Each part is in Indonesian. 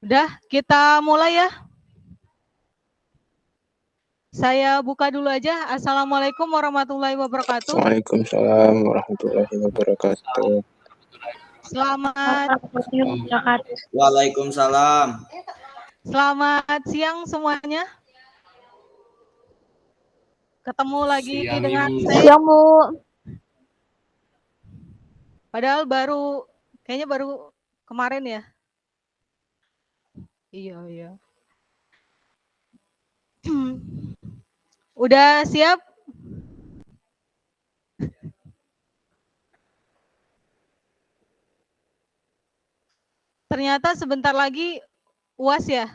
Udah, kita mulai ya. Saya buka dulu aja. Assalamualaikum warahmatullahi wabarakatuh. Waalaikumsalam warahmatullahi wabarakatuh. Selamat. Waalaikumsalam. Selamat siang semuanya. Ketemu lagi Siang, dengan Ibu. saya. Siang, Bu. Padahal kayaknya baru kemarin ya. Iya. Udah siap? Ternyata sebentar lagi UAS ya.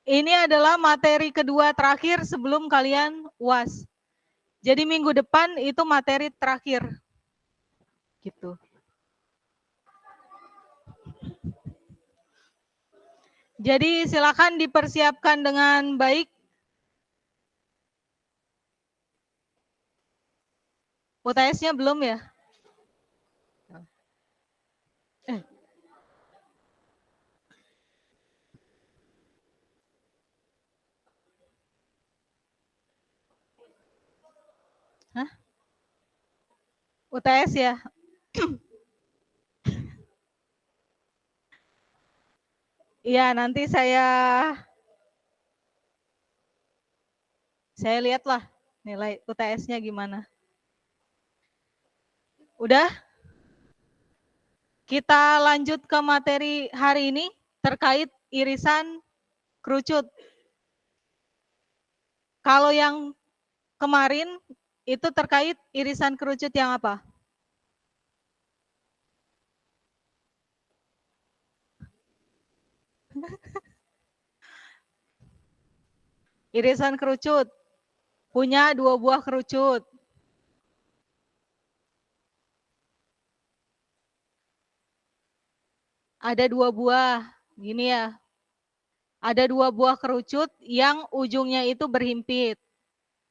Ini adalah materi kedua terakhir sebelum kalian UAS. Jadi minggu depan itu materi terakhir. Gitu. Jadi silakan dipersiapkan dengan baik. UTS-nya belum ya? Hah? UTS ya? Iya, nanti saya lihatlah nilai UTS-nya gimana. Udah? Kita lanjut ke materi hari ini terkait irisan kerucut. Kalau yang kemarin itu terkait irisan kerucut yang apa? Irisan kerucut. Punya 2 buah kerucut. Ada 2 buah. Gini ya. Ada 2 buah kerucut yang ujungnya itu berhimpit.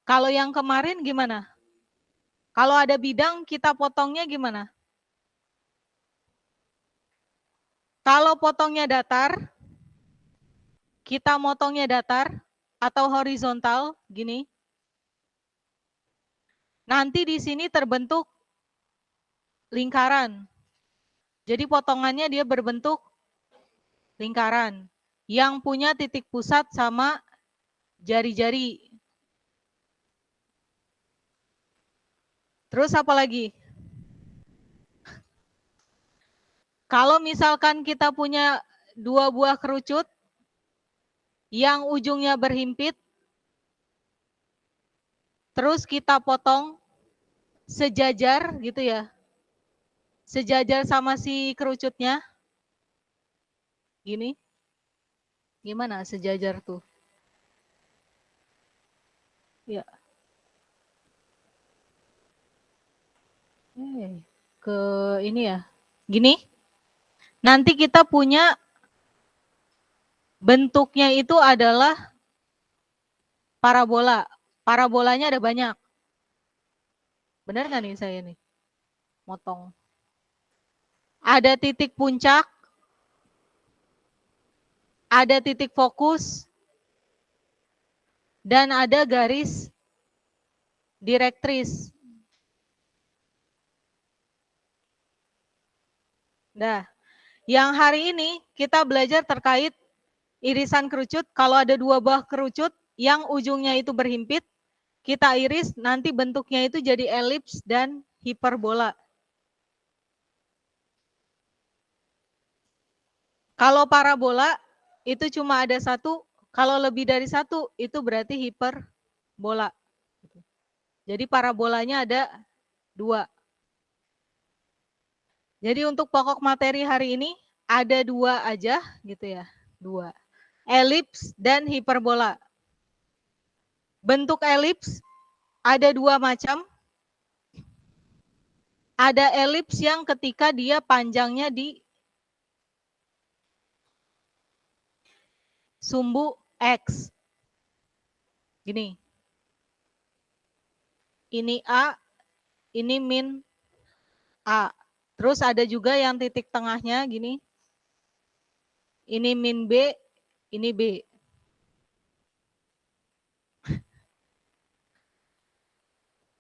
Kalau yang kemarin gimana? Kalau ada bidang kita potongnya gimana? Kalau potongnya datar, kita motongnya datar atau horizontal, gini. Nanti di sini terbentuk lingkaran. Jadi potongannya dia berbentuk lingkaran yang punya titik pusat sama jari-jari. Terus apa lagi? Kalau misalkan kita punya 2 buah kerucut yang ujungnya berhimpit, terus kita potong sejajar gitu ya. Sejajar sama si kerucutnya. Gini. Gimana sejajar tuh? Ya. Ke ini ya. Gini. Nanti kita punya bentuknya itu adalah parabola. Parabolanya ada banyak. Benar nggak nih saya nih? Motong. Ada titik puncak. Ada titik fokus. Dan ada garis direktris. Nah, yang hari ini kita belajar terkait irisan kerucut. Kalau ada 2 buah kerucut yang ujungnya itu berhimpit, kita iris, nanti bentuknya itu jadi elips dan hiperbola. Kalau parabola itu cuma ada 1, kalau lebih dari 1 itu berarti hiperbola. Jadi parabolanya ada 2. Jadi untuk pokok materi hari ini ada 2 aja gitu ya, 2. Elips dan hiperbola. Bentuk elips ada 2 macam. Ada elips yang ketika dia panjangnya di sumbu X. Gini. Ini A, ini min A. Terus ada juga yang titik tengahnya gini. Ini min B, ini B.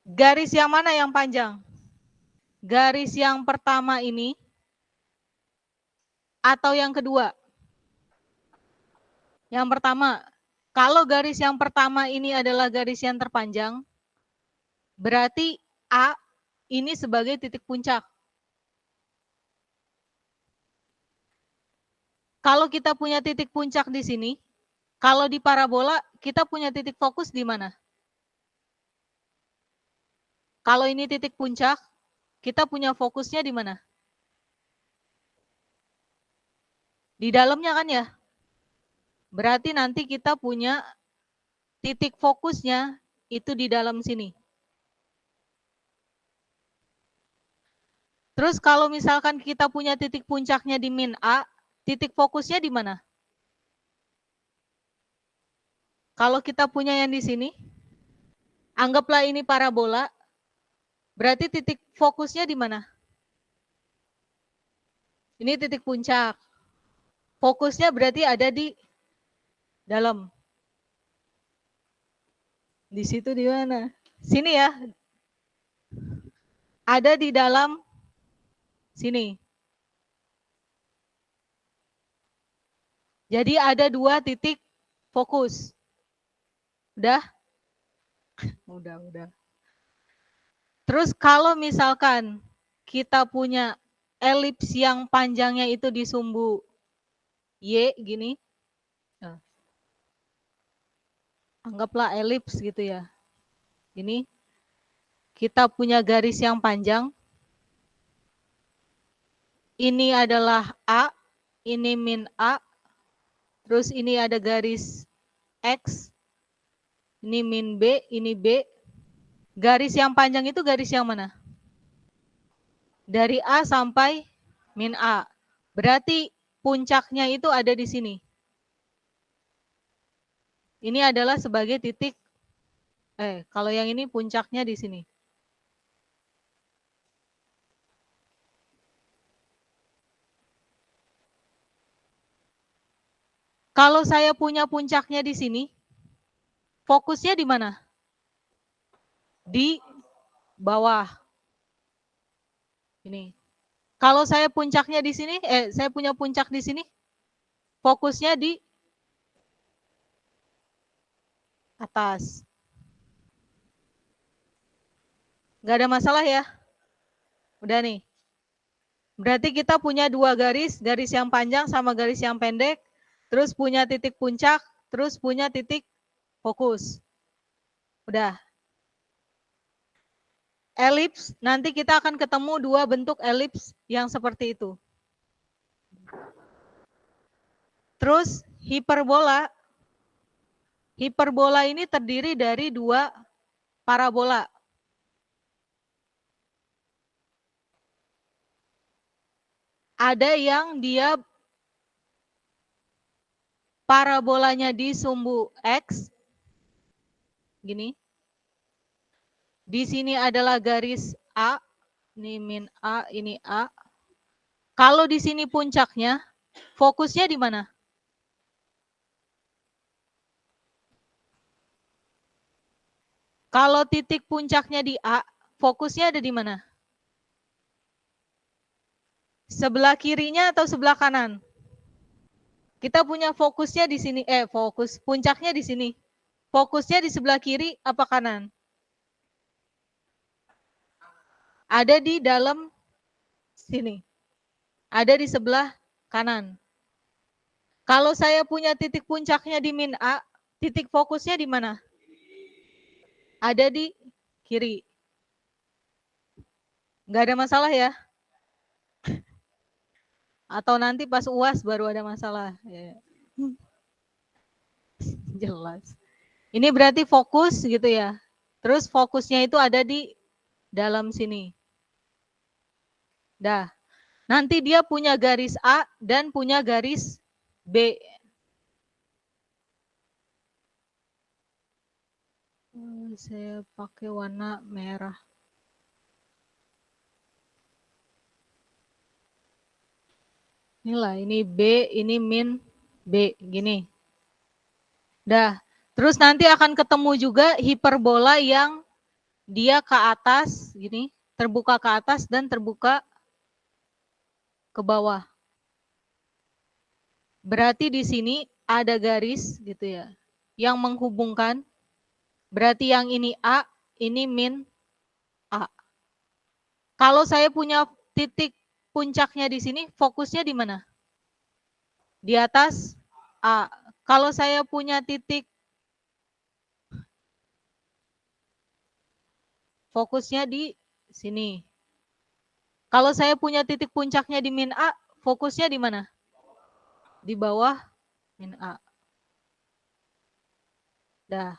Garis yang mana yang panjang? Garis yang pertama ini atau yang kedua? Yang pertama. Kalau garis yang pertama ini adalah garis yang terpanjang, berarti A ini sebagai titik puncak. Kalau kita punya titik puncak di sini, kalau di parabola kita punya titik fokus di mana? Kalau ini titik puncak, kita punya fokusnya di mana? Di dalamnya kan ya? Berarti nanti kita punya titik fokusnya itu di dalam sini. Terus kalau misalkan kita punya titik puncaknya di min A, titik fokusnya di mana? Kalau kita punya yang di sini, anggaplah ini parabola, berarti titik fokusnya di mana? Ini titik puncak. Fokusnya berarti ada di dalam. Di situ di mana? Sini ya. Ada di dalam sini. Jadi ada dua titik fokus. Udah? Udah. Terus kalau misalkan kita punya elips yang panjangnya itu di sumbu Y gini. Nah, anggaplah elips gitu ya. Ini kita punya garis yang panjang. Ini adalah A, ini min A. Terus ini ada garis X. Ini min B, ini B. Garis yang panjang itu garis yang mana? Dari A sampai min A. Berarti puncaknya itu ada di sini. Ini adalah sebagai titik, kalau yang ini puncaknya di sini. Kalau saya punya puncaknya di sini, fokusnya di mana? Di bawah. Ini. Kalau saya puncaknya di sini, saya punya puncak di sini, fokusnya di atas. Nggak ada masalah ya? Udah nih. Berarti kita punya dua garis, garis yang panjang sama garis yang pendek, terus punya titik puncak, terus punya titik fokus. Udah. Elips, nanti kita akan ketemu dua bentuk elips yang seperti itu. Terus hiperbola. Hiperbola ini terdiri dari dua parabola. Ada yang dia parabolanya di sumbu X. Gini. Di sini adalah garis A. Ini min A, ini A. Kalau di sini puncaknya, fokusnya di mana? Kalau titik puncaknya di A, fokusnya ada di mana? Sebelah kirinya atau sebelah kanan? Kita punya fokusnya di sini, fokus puncaknya di sini. Fokusnya di sebelah kiri apa kanan? Ada di dalam sini. Ada di sebelah kanan. Kalau saya punya titik puncaknya di min A, titik fokusnya di mana? Ada di kiri. Nggak ada masalah ya? Atau nanti pas UAS baru ada masalah. Ya. Jelas. Ini berarti fokus gitu ya. Terus fokusnya itu ada di dalam sini. Dah. Nanti dia punya garis A dan punya garis B. Saya pakai warna merah. Inilah, ini B, ini min B, gini. Dah, terus nanti akan ketemu juga hiperbola yang dia ke atas, gini, terbuka ke atas dan terbuka ke bawah. Berarti di sini ada garis gitu ya, yang menghubungkan. Berarti yang ini A, ini min A. Kalau saya punya titik puncaknya di sini, fokusnya di mana? Di atas A. Kalau saya punya titik fokusnya di sini. Kalau saya punya titik puncaknya di min A, fokusnya di mana? Di bawah min A. Dah.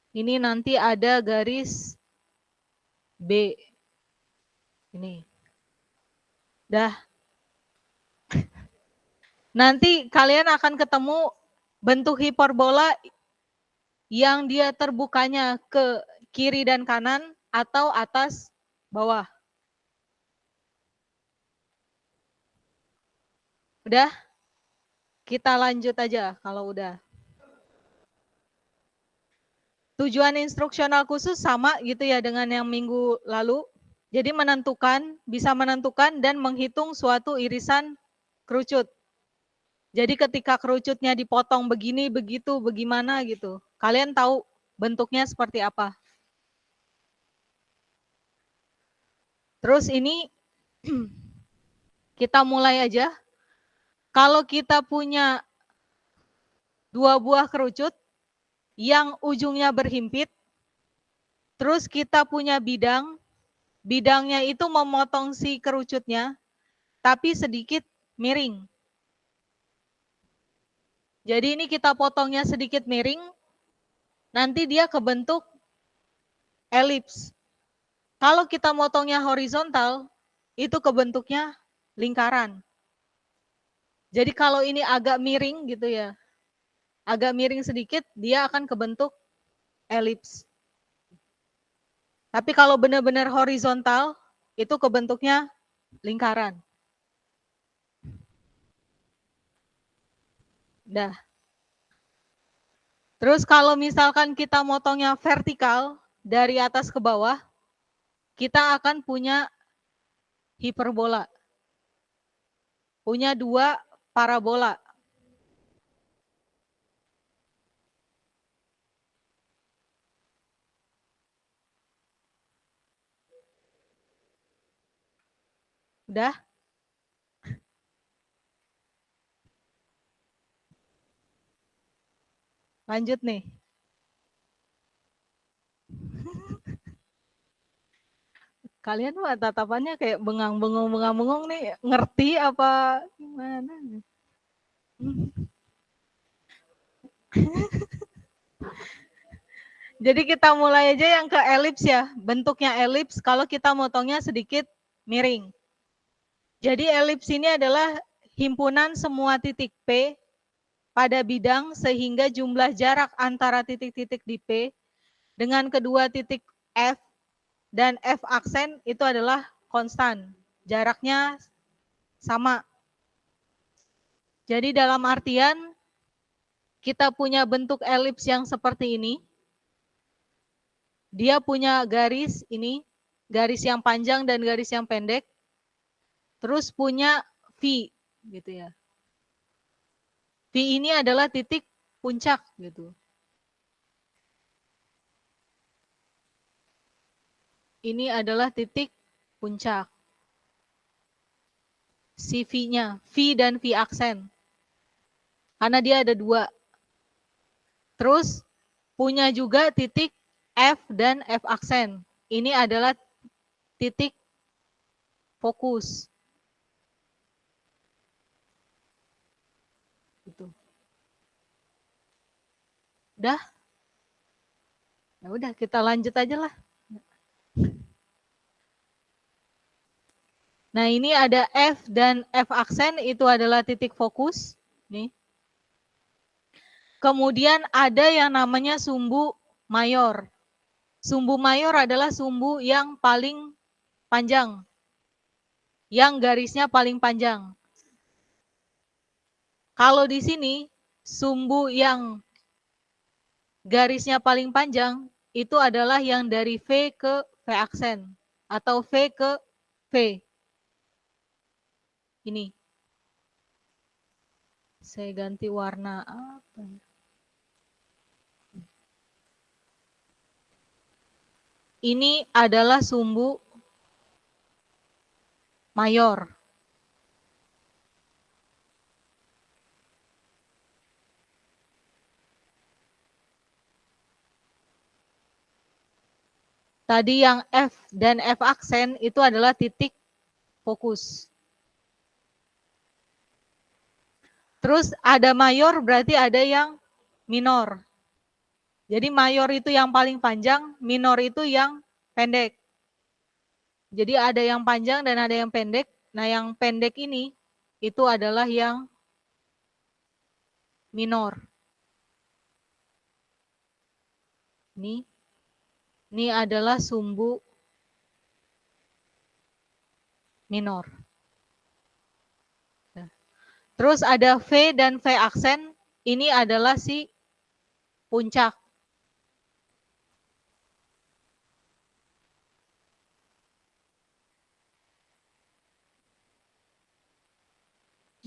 Ini nanti ada garis B. Ini. Dah. Nanti kalian akan ketemu bentuk hiperbola yang dia terbukanya ke kiri dan kanan atau atas bawah. Udah? Kita lanjut aja kalau udah. Tujuan instruksional khusus sama gitu ya dengan yang minggu lalu. Jadi bisa menentukan dan menghitung suatu irisan kerucut. Jadi ketika kerucutnya dipotong begini, begitu, bagaimana gitu. Kalian tahu bentuknya seperti apa. Terus ini kita mulai aja. Kalau kita punya 2 buah kerucut yang ujungnya berhimpit, terus kita punya bidangnya itu memotong si kerucutnya, tapi sedikit miring. Jadi ini kita potongnya sedikit miring, nanti dia kebentuk elips. Kalau kita motongnya horizontal, itu kebentuknya lingkaran. Jadi kalau ini agak miring gitu ya, agak miring sedikit, dia akan kebentuk elips. Tapi kalau benar-benar horizontal, itu kebentuknya lingkaran. Dah. Terus kalau misalkan kita motongnya vertikal, dari atas ke bawah, kita akan punya hiperbola. Punya 2 parabola. Udah? Lanjut nih. Kalian mah tatapannya kayak bengang-bengong nih, ngerti apa gimana? Jadi kita mulai aja yang ke elips ya. Bentuknya elips kalau kita motongnya sedikit miring. Jadi elips ini adalah himpunan semua titik P pada bidang sehingga jumlah jarak antara titik-titik di P dengan kedua titik F dan F aksen itu adalah konstan. Jaraknya sama. Jadi dalam artian kita punya bentuk elips yang seperti ini. Dia punya garis ini, garis yang panjang dan garis yang pendek. Terus punya V gitu ya. V ini adalah titik puncak gitu. Ini adalah titik puncak. Si V-nya, V dan V aksen. Karena dia ada 2. Terus punya juga titik F dan F aksen. Ini adalah titik fokus. Gitu. Udah? Ya udah, kita lanjut aja lah. Nah, ini ada F dan F aksen, itu adalah titik fokus. Nih. Kemudian ada yang namanya sumbu mayor. Sumbu mayor adalah sumbu yang paling panjang, yang garisnya paling panjang. Kalau di sini, sumbu yang garisnya paling panjang itu adalah yang dari V ke V aksen atau V ke V. Ini. Saya ganti warna apa? Ini adalah sumbu mayor. Tadi yang F dan F aksen itu adalah titik fokus. Terus ada mayor berarti ada yang minor. Jadi mayor itu yang paling panjang, minor itu yang pendek. Jadi ada yang panjang dan ada yang pendek. Nah yang pendek ini itu adalah yang minor. Ini adalah sumbu minor. Terus ada V dan V aksen, ini adalah si puncak.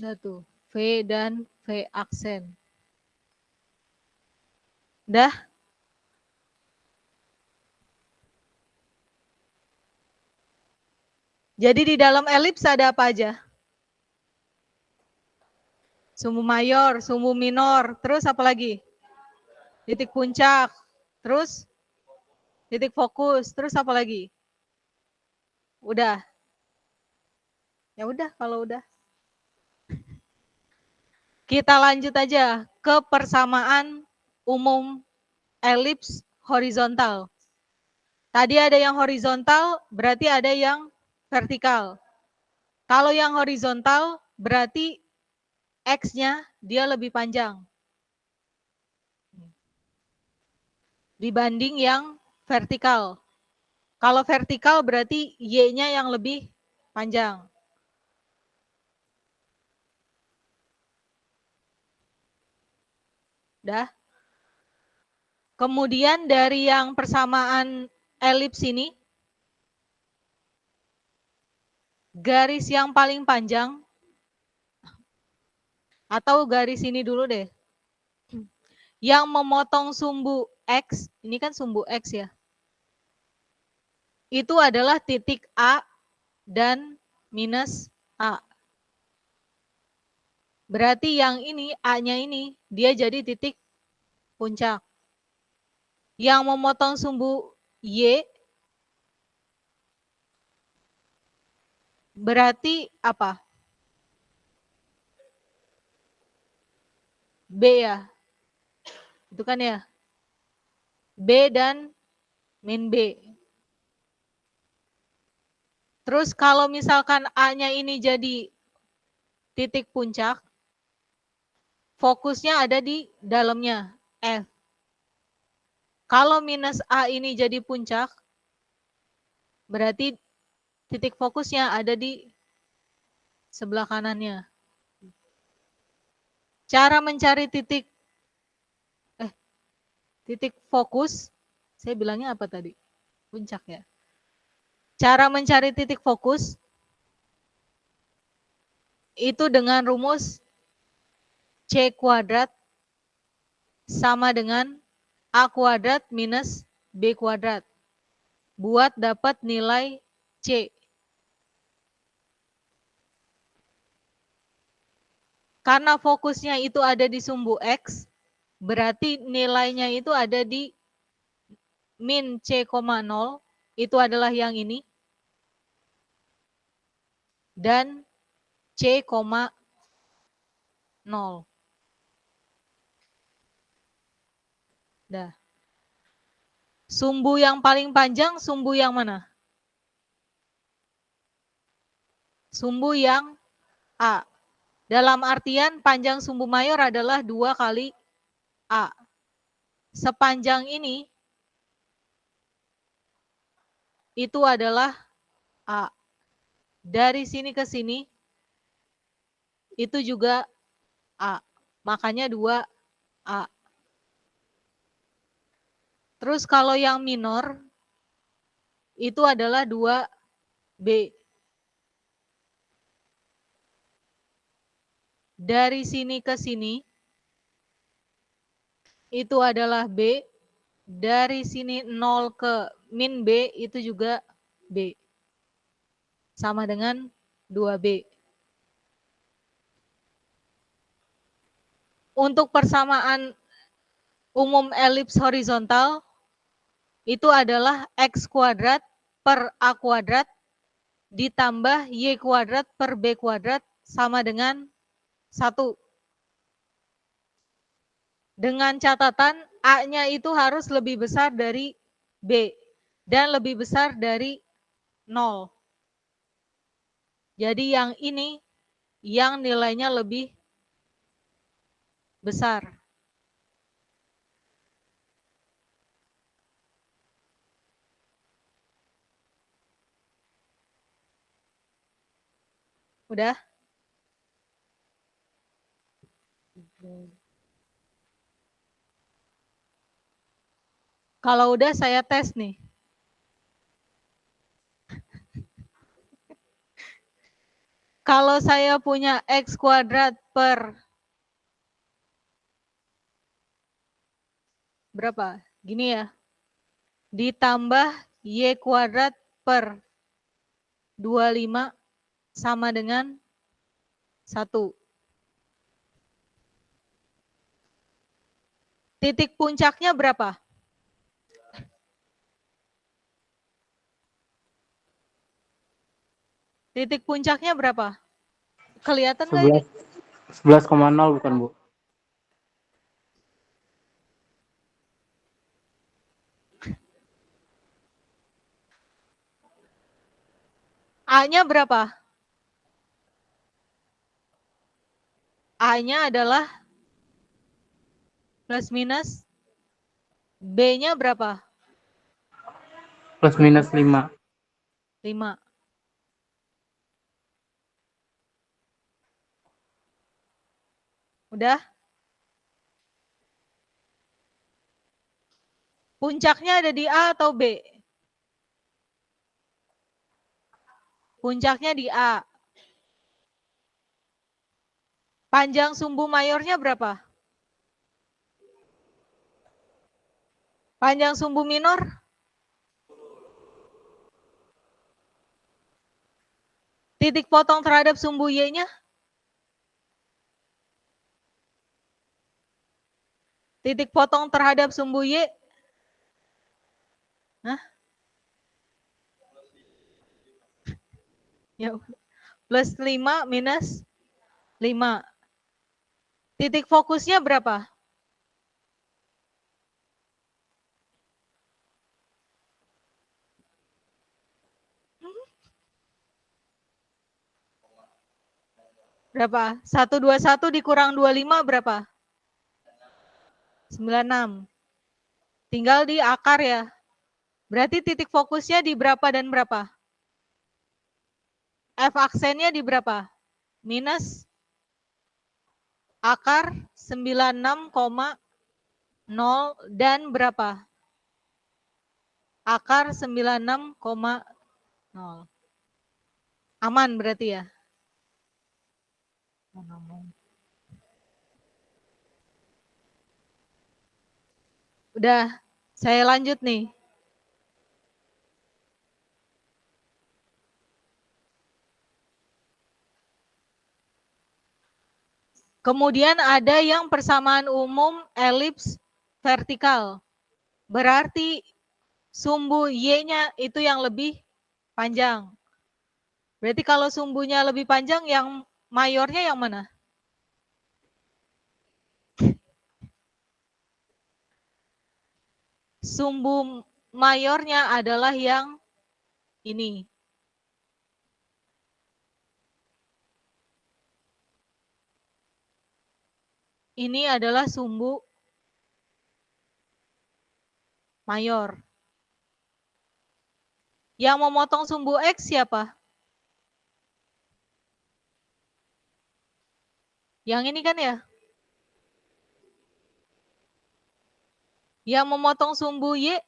Nah tuh, V dan V aksen. Dah? Jadi di dalam elips ada apa aja? Sumbu mayor, sumbu minor, terus apa lagi? Titik puncak, terus titik fokus, terus apa lagi? Udah. Ya udah kalau udah. Kita lanjut aja ke persamaan umum elips horizontal. Tadi ada yang horizontal, berarti ada yang vertikal. Kalau yang horizontal, berarti X-nya dia lebih panjang dibanding yang vertikal. Kalau vertikal berarti Y-nya yang lebih panjang. Dah. Kemudian dari yang persamaan elips ini, garis yang paling panjang, atau garis ini dulu deh, yang memotong sumbu X, ini kan sumbu X ya, itu adalah titik A dan minus A. Berarti yang ini, A-nya ini, dia jadi titik puncak. Yang memotong sumbu Y, berarti apa? B ya. Itu kan ya. B dan min B. Terus kalau misalkan A-nya ini jadi titik puncak, fokusnya ada di dalamnya, F. Kalau minus A ini jadi puncak, berarti titik fokusnya ada di sebelah kanannya. Cara mencari titik fokus, saya bilangnya apa tadi? Puncak ya. Cara mencari titik fokus itu dengan rumus C kuadrat sama dengan A kuadrat minus B kuadrat. Buat dapat nilai C. Karena fokusnya itu ada di sumbu X, berarti nilainya itu ada di min C,0, itu adalah yang ini. Dan C,0. Dah. Sumbu yang paling panjang, sumbu yang mana? Sumbu yang A. Dalam artian panjang sumbu mayor adalah 2 kali A. Sepanjang ini itu adalah A. Dari sini ke sini itu juga A. Makanya 2A. Terus kalau yang minor itu adalah 2B. Dari sini ke sini itu adalah B. Dari sini 0 ke min B itu juga B. Sama dengan 2B. Untuk persamaan umum elips horizontal itu adalah X kuadrat per A kuadrat ditambah Y kuadrat per B kuadrat sama dengan 1. Dengan catatan A-nya itu harus lebih besar dari B dan lebih besar dari 0. Jadi yang ini yang nilainya lebih besar. Udah? Kalau udah saya tes nih. Kalau saya punya X kuadrat per berapa? Gini ya. Ditambah Y kuadrat per 25 sama dengan 1. Titik puncaknya berapa? Titik puncaknya berapa? Kelihatan nggak ini? 11,0 bukan, Bu? A-nya berapa? A-nya adalah plus minus. B-nya berapa? Plus minus 5. 5. Udah? Puncaknya ada di A atau B? Puncaknya di A. Panjang sumbu mayornya berapa? Panjang sumbu minor? Titik potong terhadap sumbu Y-nya? Titik potong terhadap sumbu Y? Hah? Ya, plus 5 minus 5. Titik fokusnya berapa? Berapa? 121 dikurang 25 berapa? 96. Tinggal di akar ya. Berarti titik fokusnya di berapa dan berapa? F aksennya di berapa? Minus akar 96,0 dan berapa? Akar 96,0. Aman berarti ya? Udah, saya lanjut nih. Kemudian ada yang persamaan umum elips vertikal. Berarti sumbu Y-nya itu yang lebih panjang. Berarti kalau sumbunya lebih panjang, yang mayornya yang mana? Sumbu mayornya adalah yang ini. Ini adalah sumbu mayor. Yang memotong sumbu X siapa? Yang ini kan ya? Yang memotong sumbu Y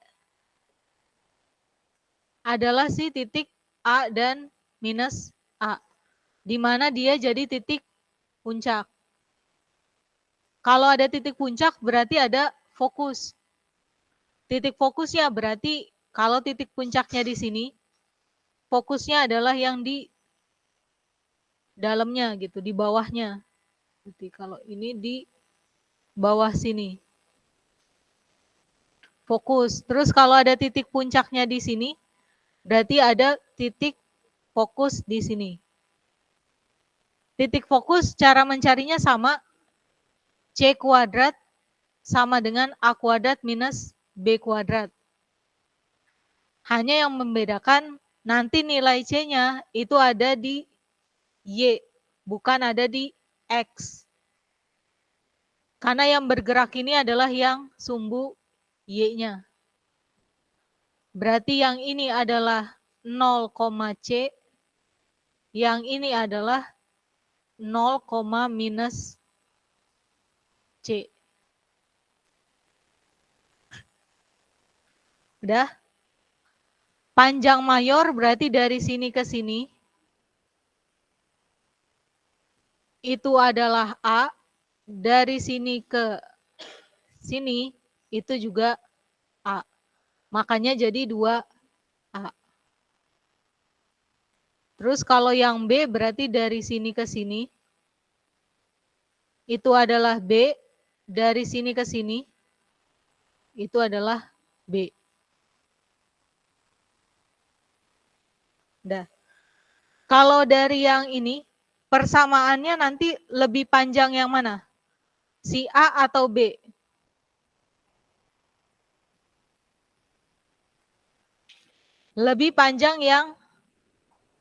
adalah si titik A dan minus A. Di mana dia jadi titik puncak. Kalau ada titik puncak berarti ada fokus. Titik fokusnya berarti kalau titik puncaknya di sini, fokusnya adalah yang di dalamnya gitu, di bawahnya. Jadi kalau ini di bawah sini. Fokus. Terus kalau ada titik puncaknya di sini, berarti ada titik fokus di sini. Titik fokus cara mencarinya sama, C kuadrat sama dengan A kuadrat minus B kuadrat. Hanya yang membedakan nanti nilai C-nya itu ada di Y, bukan ada di X. Karena yang bergerak ini adalah yang sumbu Y-nya. Berarti yang ini adalah 0, C, yang ini adalah 0, minus C. Udah? Panjang mayor berarti dari sini ke sini. Itu adalah A. Dari sini ke sini itu juga A. Makanya jadi 2A. Terus kalau yang B berarti dari sini ke sini. Itu adalah B. Dari sini ke sini. Itu adalah B. Udah. Kalau dari yang ini, persamaannya nanti lebih panjang yang mana? Si A atau B? Lebih panjang yang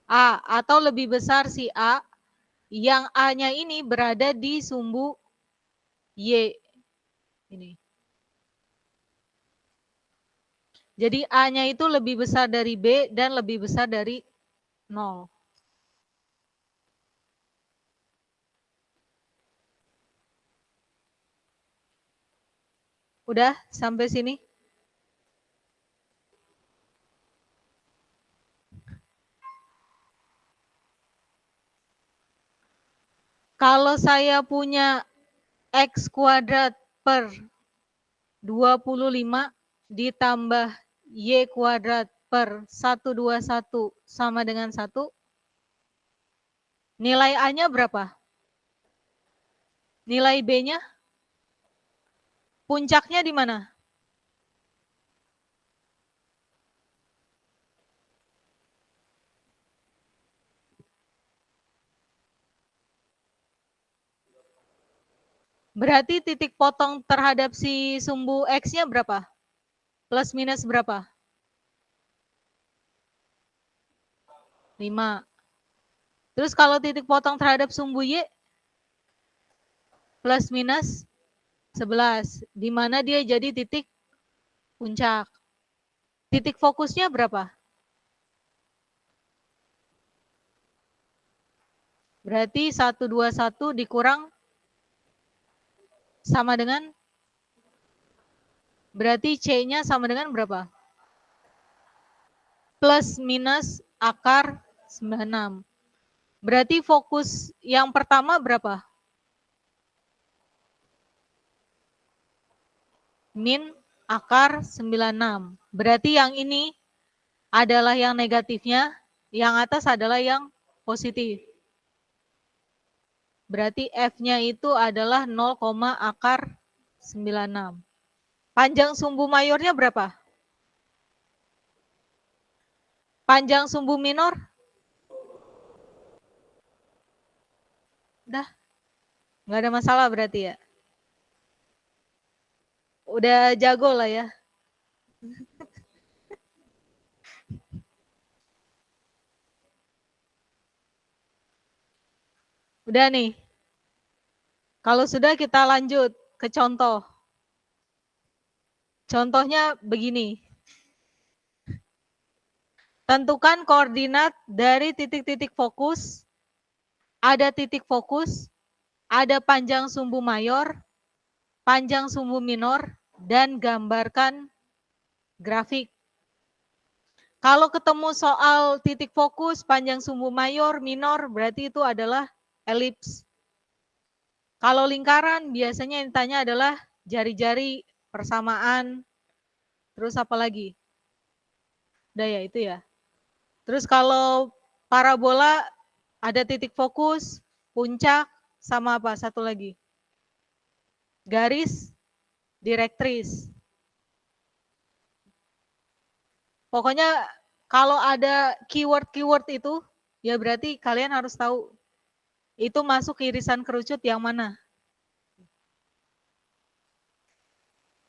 A atau lebih besar si A, yang A-nya ini berada di sumbu Y. Ini. Jadi A-nya itu lebih besar dari B dan lebih besar dari 0. Udah sampai sini? Kalau saya punya X kuadrat per 25 ditambah Y kuadrat per 121 sama dengan 1, nilai A-nya berapa? Nilai B-nya? Puncaknya di mana? Berarti titik potong terhadap si sumbu X-nya berapa? Plus minus berapa? 5. Terus kalau titik potong terhadap sumbu Y? Plus minus 11. Di mana dia jadi titik puncak. Titik fokusnya berapa? Berarti 121 dikurang sama dengan, berarti C-nya sama dengan berapa? Plus minus akar 96. Berarti fokus yang pertama berapa? Min akar 96. Berarti yang ini adalah yang negatifnya, yang atas adalah yang positif. Berarti F-nya itu adalah 0, akar 96. Panjang sumbu mayornya berapa? Panjang sumbu minor? Udah. Nggak ada masalah berarti ya? Udah jago lah ya. Udah nih. Kalau sudah kita lanjut ke contoh. Contohnya begini. Tentukan koordinat dari titik-titik fokus, ada titik fokus, ada panjang sumbu mayor, panjang sumbu minor, dan gambarkan grafik. Kalau ketemu soal titik fokus, panjang sumbu mayor, minor, berarti itu adalah elips. Kalau lingkaran, biasanya yang ditanya adalah jari-jari, persamaan, terus apa lagi? Udah ya, itu ya. Terus kalau parabola, ada titik fokus, puncak, sama apa? Satu lagi. Garis, direktris. Pokoknya kalau ada keyword-keyword itu, ya berarti kalian harus tahu itu masuk irisan kerucut yang mana.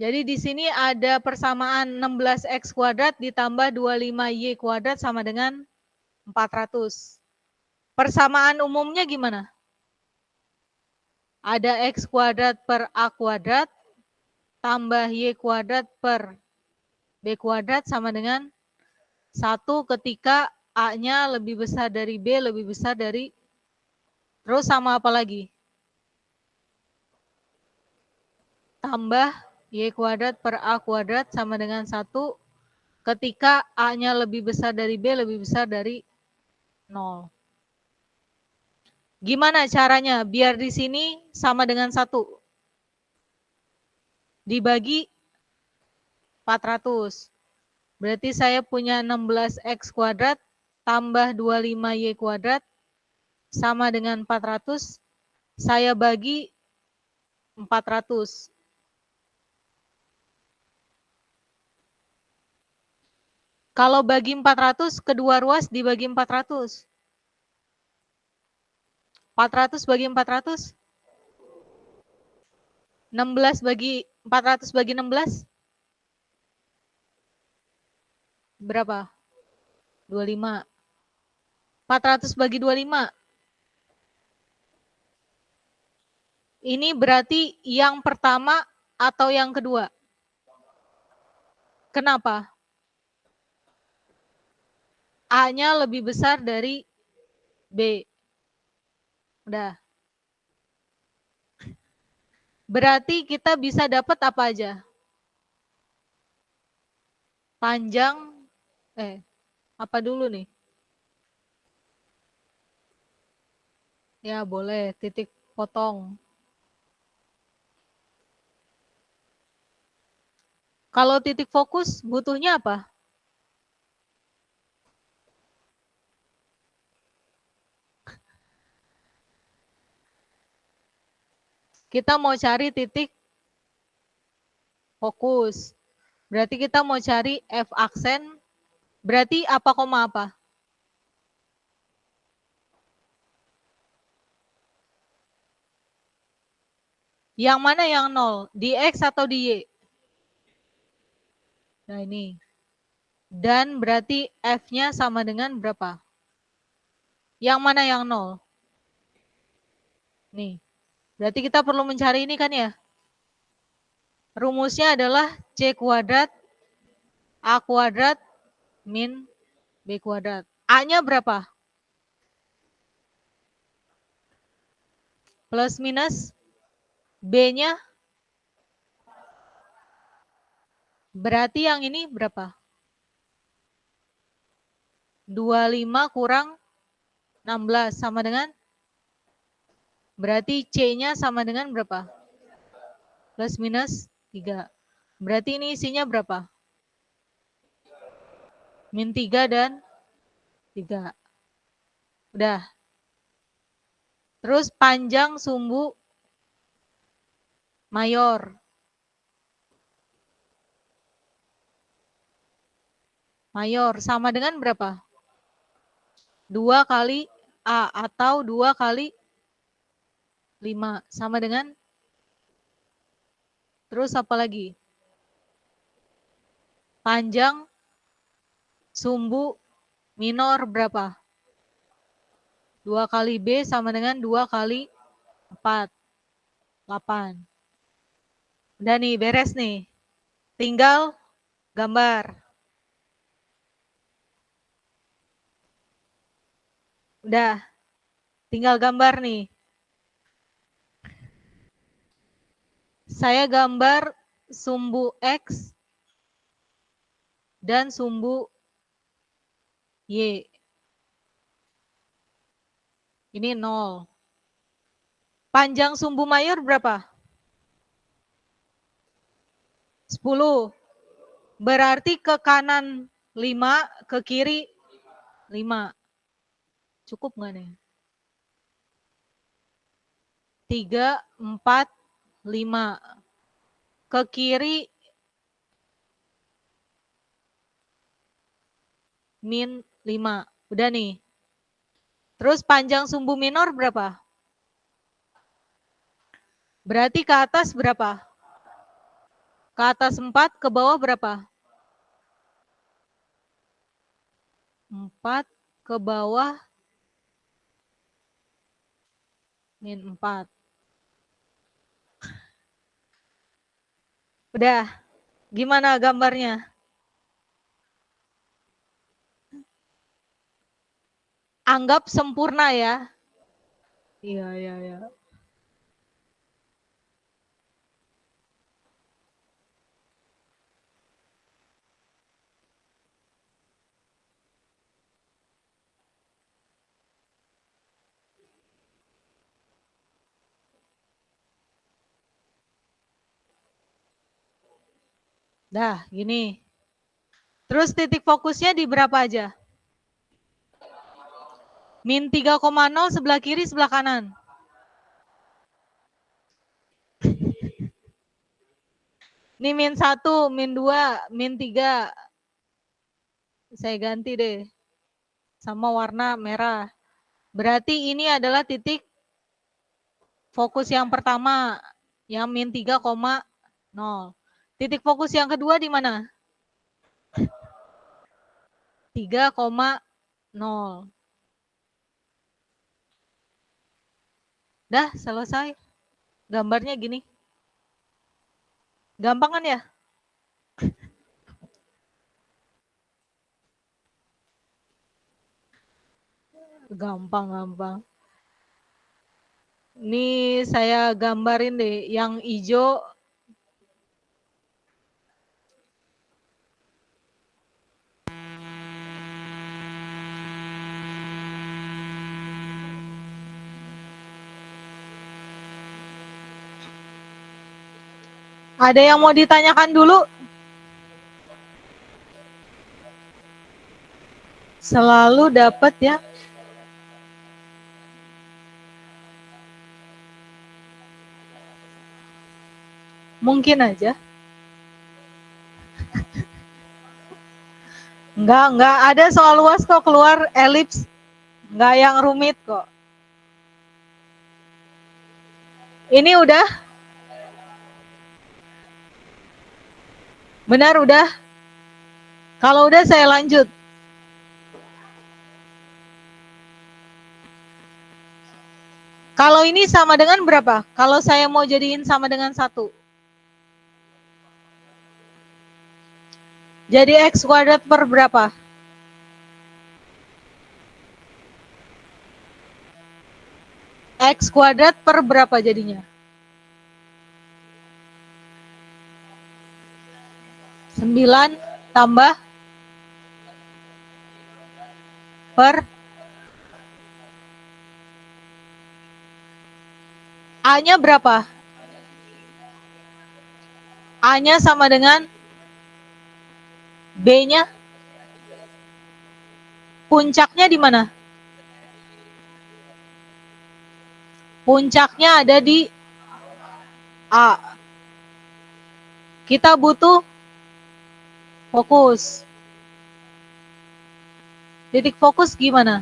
Jadi di sini ada persamaan 16x kuadrat ditambah 25y kuadrat sama dengan 400. Persamaan umumnya gimana? Ada x kuadrat per a kuadrat tambah y kuadrat per b kuadrat sama dengan 1 ketika a-nya lebih besar dari b, lebih besar dari, terus sama apa lagi? Tambah y kuadrat per a kuadrat sama dengan 1 ketika a-nya lebih besar dari b, lebih besar dari 0. Gimana caranya biar di sini sama dengan 1? Dibagi 400. Berarti saya punya 16x kuadrat tambah 25y kuadrat sama dengan 400. Saya bagi 400. Kalau bagi 400, kedua ruas dibagi 400. 400 bagi 400. 16 bagi 400 bagi 16. Berapa? 25. 400 bagi 25. Ini berarti yang pertama atau yang kedua? Kenapa? A-nya lebih besar dari B. Udah. Berarti kita bisa dapat apa aja? Panjang, apa dulu nih? Ya boleh, titik potong. Kalau titik fokus butuhnya apa? Kita mau cari titik fokus. Berarti kita mau cari F aksen. Berarti apa koma apa? Yang mana yang 0? Di X atau di Y? Nah ini. Dan berarti F-nya sama dengan berapa? Yang mana yang 0? Nih. Berarti kita perlu mencari ini kan ya? Rumusnya adalah C kuadrat A kuadrat min B kuadrat. A-nya berapa? Plus minus. B-nya berarti yang ini berapa? 25 kurang 16 sama dengan? Berarti C-nya sama dengan berapa? Plus minus 3. Berarti ini isinya berapa? Min 3 dan 3. Udah. Terus panjang sumbu mayor. Mayor sama dengan berapa? 2 kali A atau 2 kali 5 sama dengan? Terus apa lagi? Panjang sumbu minor berapa? 2 kali B sama dengan 2 kali 4. 8. Udah nih, beres nih. Tinggal gambar. Udah. Tinggal gambar nih. Saya gambar sumbu X dan sumbu Y. Ini 0. Panjang sumbu mayor berapa? 10. Berarti ke kanan 5, ke kiri 5. Cukup nggak nih? 3, 4, 5. Ke kiri min 5. Udah nih. Terus panjang sumbu minor berapa? Berarti ke atas berapa? Ke atas 4, ke bawah berapa? 4, ke bawah min 4. Udah. Gimana gambarnya? Anggap sempurna ya. Iya, iya, iya. Dah, gini. Terus titik fokusnya di berapa aja? Min 3,0 sebelah kiri, sebelah kanan. Ini min 1, min 2, min 3. Saya ganti deh. Sama warna merah. Berarti ini adalah titik fokus yang pertama. Yang min 3,0. Titik fokus yang kedua di mana? 3,0. Dah, selesai. Gambarnya gini. Gampang kan ya? Gampang. Ini saya gambarin deh. Yang hijau ada yang mau ditanyakan dulu? Selalu dapat ya. Mungkin aja. Enggak ada soal luas kok keluar elips. Enggak yang rumit kok. Ini udah? Benar udah? Kalau udah saya lanjut. Kalau ini sama dengan berapa? Kalau saya mau jadiin sama dengan 1. Jadi X kuadrat per berapa? X kuadrat per berapa jadinya? 9 tambah per A-nya berapa? A-nya sama dengan B-nya. Puncaknya di mana? Puncaknya ada di A. Kita butuh fokus. Titik fokus gimana?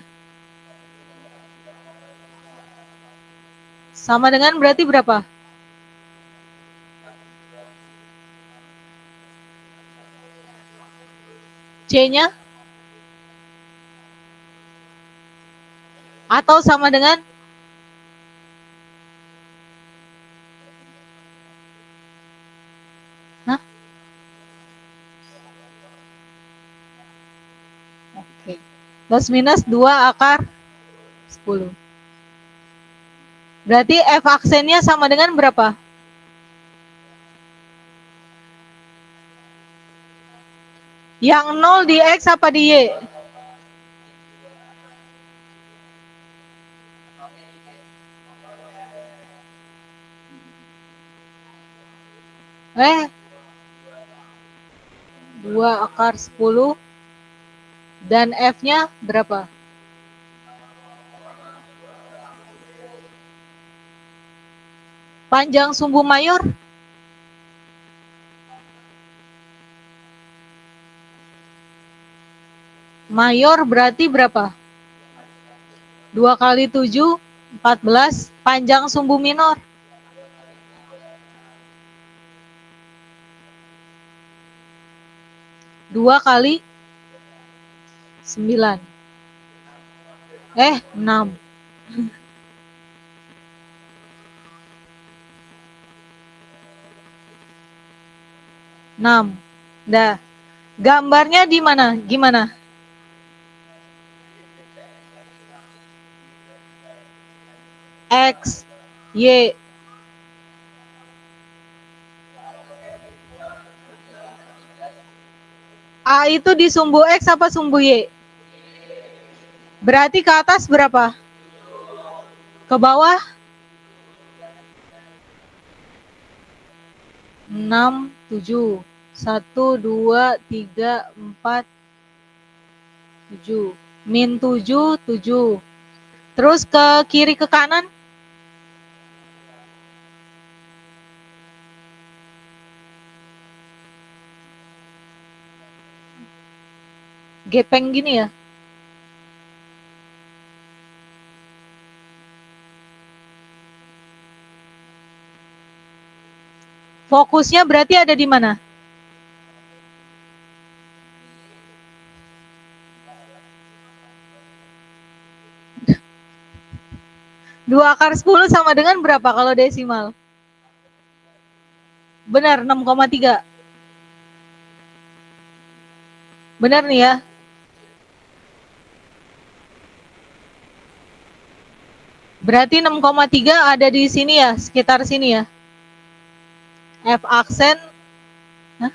Sama dengan berarti berapa? C-nya? Atau sama dengan? Hah? Oke. Plus minus 2 akar 10. Berarti F aksennya sama dengan berapa? Yang 0 di X apa di Y? Eh, 2 akar 10 dan F-nya berapa? Panjang sumbu mayor? Mayor berarti berapa? 2 kali 7, 14. Panjang sumbu minor? 2 kali 9. 6. 6. Dah. Gambarnya di mana? Gimana? X, Y. A itu di sumbu X apa sumbu Y? Berarti ke atas berapa? Ke bawah? 6, 7. 1, 2, 3, 4, 7. Min 7, 7. Terus ke kiri ke kanan? Gepeng gini ya? Fokusnya berarti ada di mana? Dua akar 10 sama dengan berapa kalau desimal? Benar, 6,3. Benar nih ya? Berarti 6,3 ada di sini ya, sekitar sini ya. F aksen. Hah?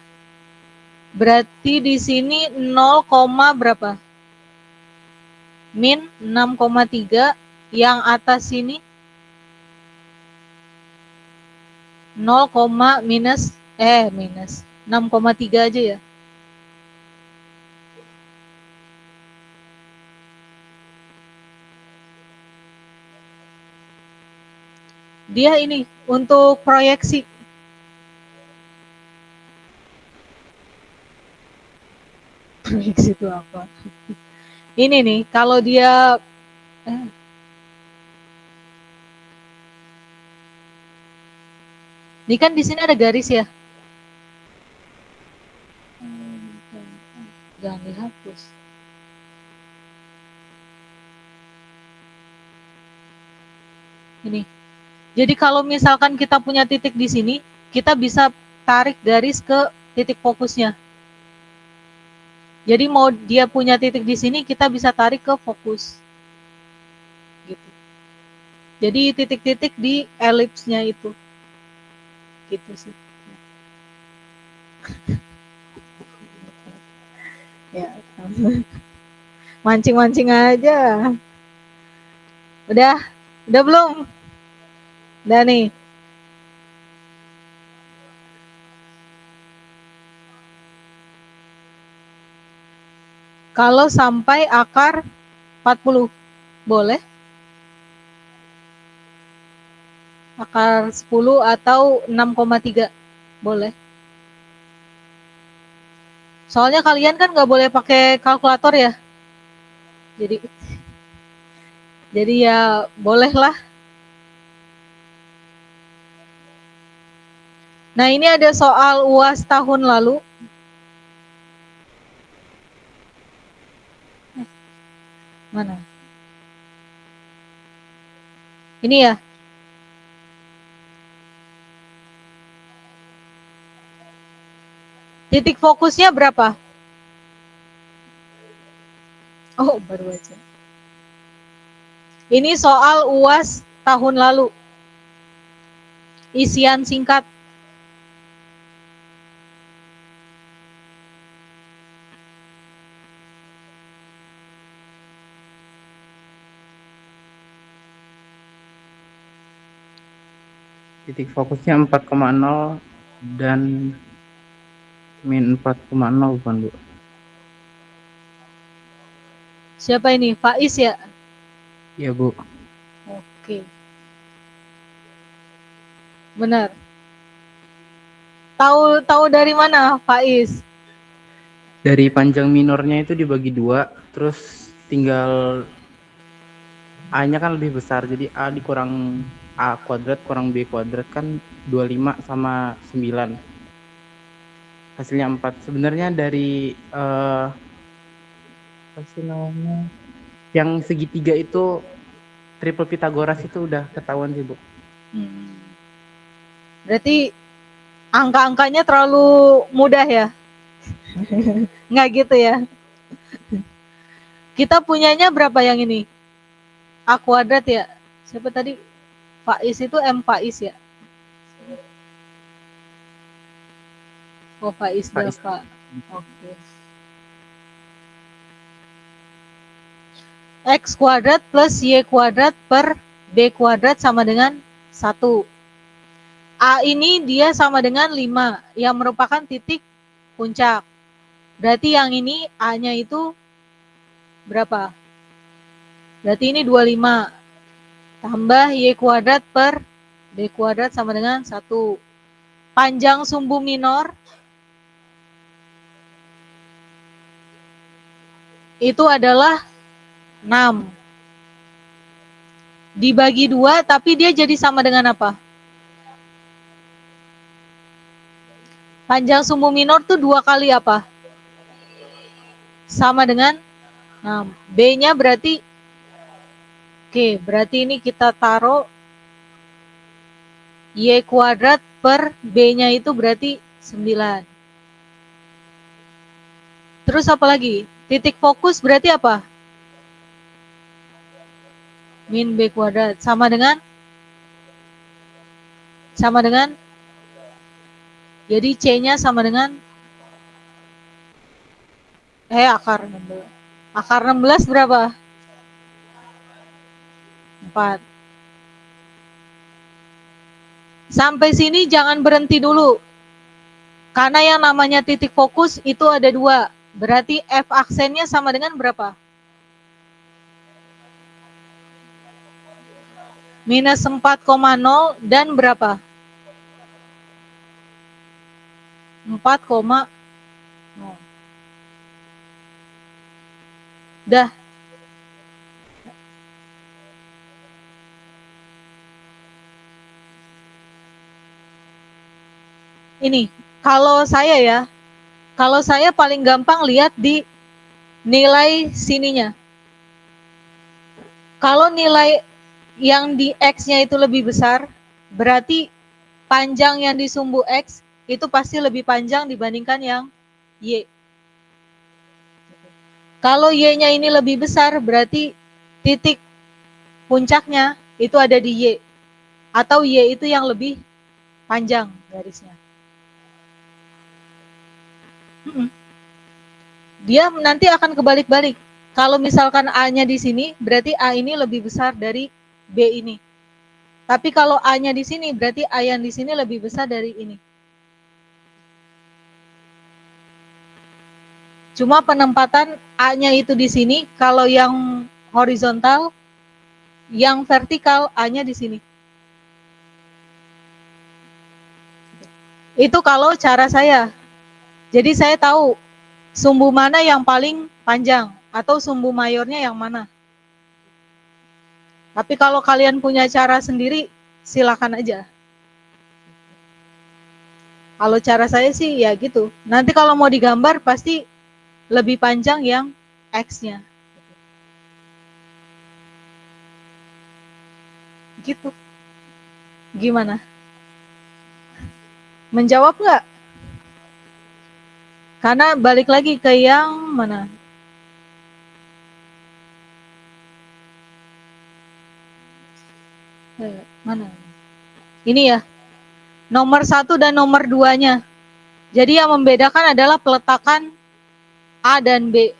Berarti di sini 0, berapa? Min 6,3. Yang atas sini 0, minus 6,3 aja ya. Dia ini untuk proyeksi. Proyeksi itu apa? Ini nih, kalau dia ini kan di sini ada garis ya. Jangan dihapus. Ini. Jadi kalau misalkan kita punya titik di sini, kita bisa tarik garis ke titik fokusnya. Jadi mau dia punya titik di sini, kita bisa tarik ke fokus. Gitu. Jadi titik-titik di elipsnya itu. Gitu sih. Ya. Mancing-mancing aja. Udah belum? Udah nih. Kalau sampai akar 40, boleh? Akar 10 atau 6,3, boleh. Soalnya kalian kan nggak boleh pakai kalkulator ya. Jadi ya bolehlah. Nah ini ada soal UAS tahun lalu. Mana? Ini ya. Titik fokusnya berapa? Oh, baru aja. Ini soal UAS tahun lalu. Isian singkat. Titik fokusnya 4,0 dan min 4,0 bukan Bu? Siapa ini? Faiz ya? Iya Bu. Oke. Benar. Tahu dari mana, Faiz? Dari panjang minornya itu dibagi 2, terus tinggal A-nya kan lebih besar, jadi A dikurang A kuadrat kurang B kuadrat kan 25 sama 9. Hasilnya 4. Sebenarnya dari apa sih namanya? Yang segitiga itu triple Pitagoras itu udah ketahuan sih, Bu. Berarti angka-angkanya terlalu mudah ya? Nggak gitu ya? Kita punyanya berapa yang ini? A kuadrat ya? Siapa tadi? Faiz itu M Faiz ya? Oh, Faiz Dava. Oke. X kuadrat plus Y kuadrat per B kuadrat sama dengan 1. A ini dia sama dengan 5, yang merupakan titik puncak. Berarti yang ini A-nya itu berapa? Berarti ini 25. Tambah Y kuadrat per B kuadrat sama dengan 1. Panjang sumbu minor itu adalah 6. Dibagi 2, tapi dia jadi sama dengan apa? Panjang sumbu minor tuh 2 kali apa? Sama dengan 6. B-nya berarti, oke, berarti ini kita taruh Y kuadrat per B-nya itu berarti 9. Terus apa lagi? Titik fokus berarti apa? Min B kuadrat sama dengan jadi C-nya sama dengan akar 16. Akar 16 berapa? 4. Sampai sini jangan berhenti dulu. Karena yang namanya titik fokus itu ada 2. Berarti F aksennya sama dengan berapa? Minus 4,0 dan berapa? 4,0. Dah. Ini, kalau saya paling gampang lihat di nilai sininya. Kalau nilai yang di X-nya itu lebih besar, berarti panjang yang di sumbu X itu pasti lebih panjang dibandingkan yang Y. Kalau Y-nya ini lebih besar, berarti titik puncaknya itu ada di Y. Atau Y itu yang lebih panjang garisnya. Dia nanti akan kebalik-balik. Kalau misalkan A-nya di sini, berarti A ini lebih besar dari B ini. Tapi kalau A-nya di sini, berarti A yang di sini lebih besar dari ini. Cuma penempatan A-nya itu di sini, kalau yang horizontal, yang vertikal A-nya di sini. Itu kalau cara saya. Jadi saya tahu sumbu mana yang paling panjang atau sumbu mayornya yang mana. Tapi kalau kalian punya cara sendiri, silakan aja. Kalau cara saya sih ya gitu. Nanti kalau mau digambar pasti lebih panjang yang X-nya. Gitu. Gimana? Menjawab nggak? Karena balik lagi ke yang mana? Mana? Ini ya. Nomor 1 dan nomor 2-nya. Jadi yang membedakan adalah peletakan A dan B.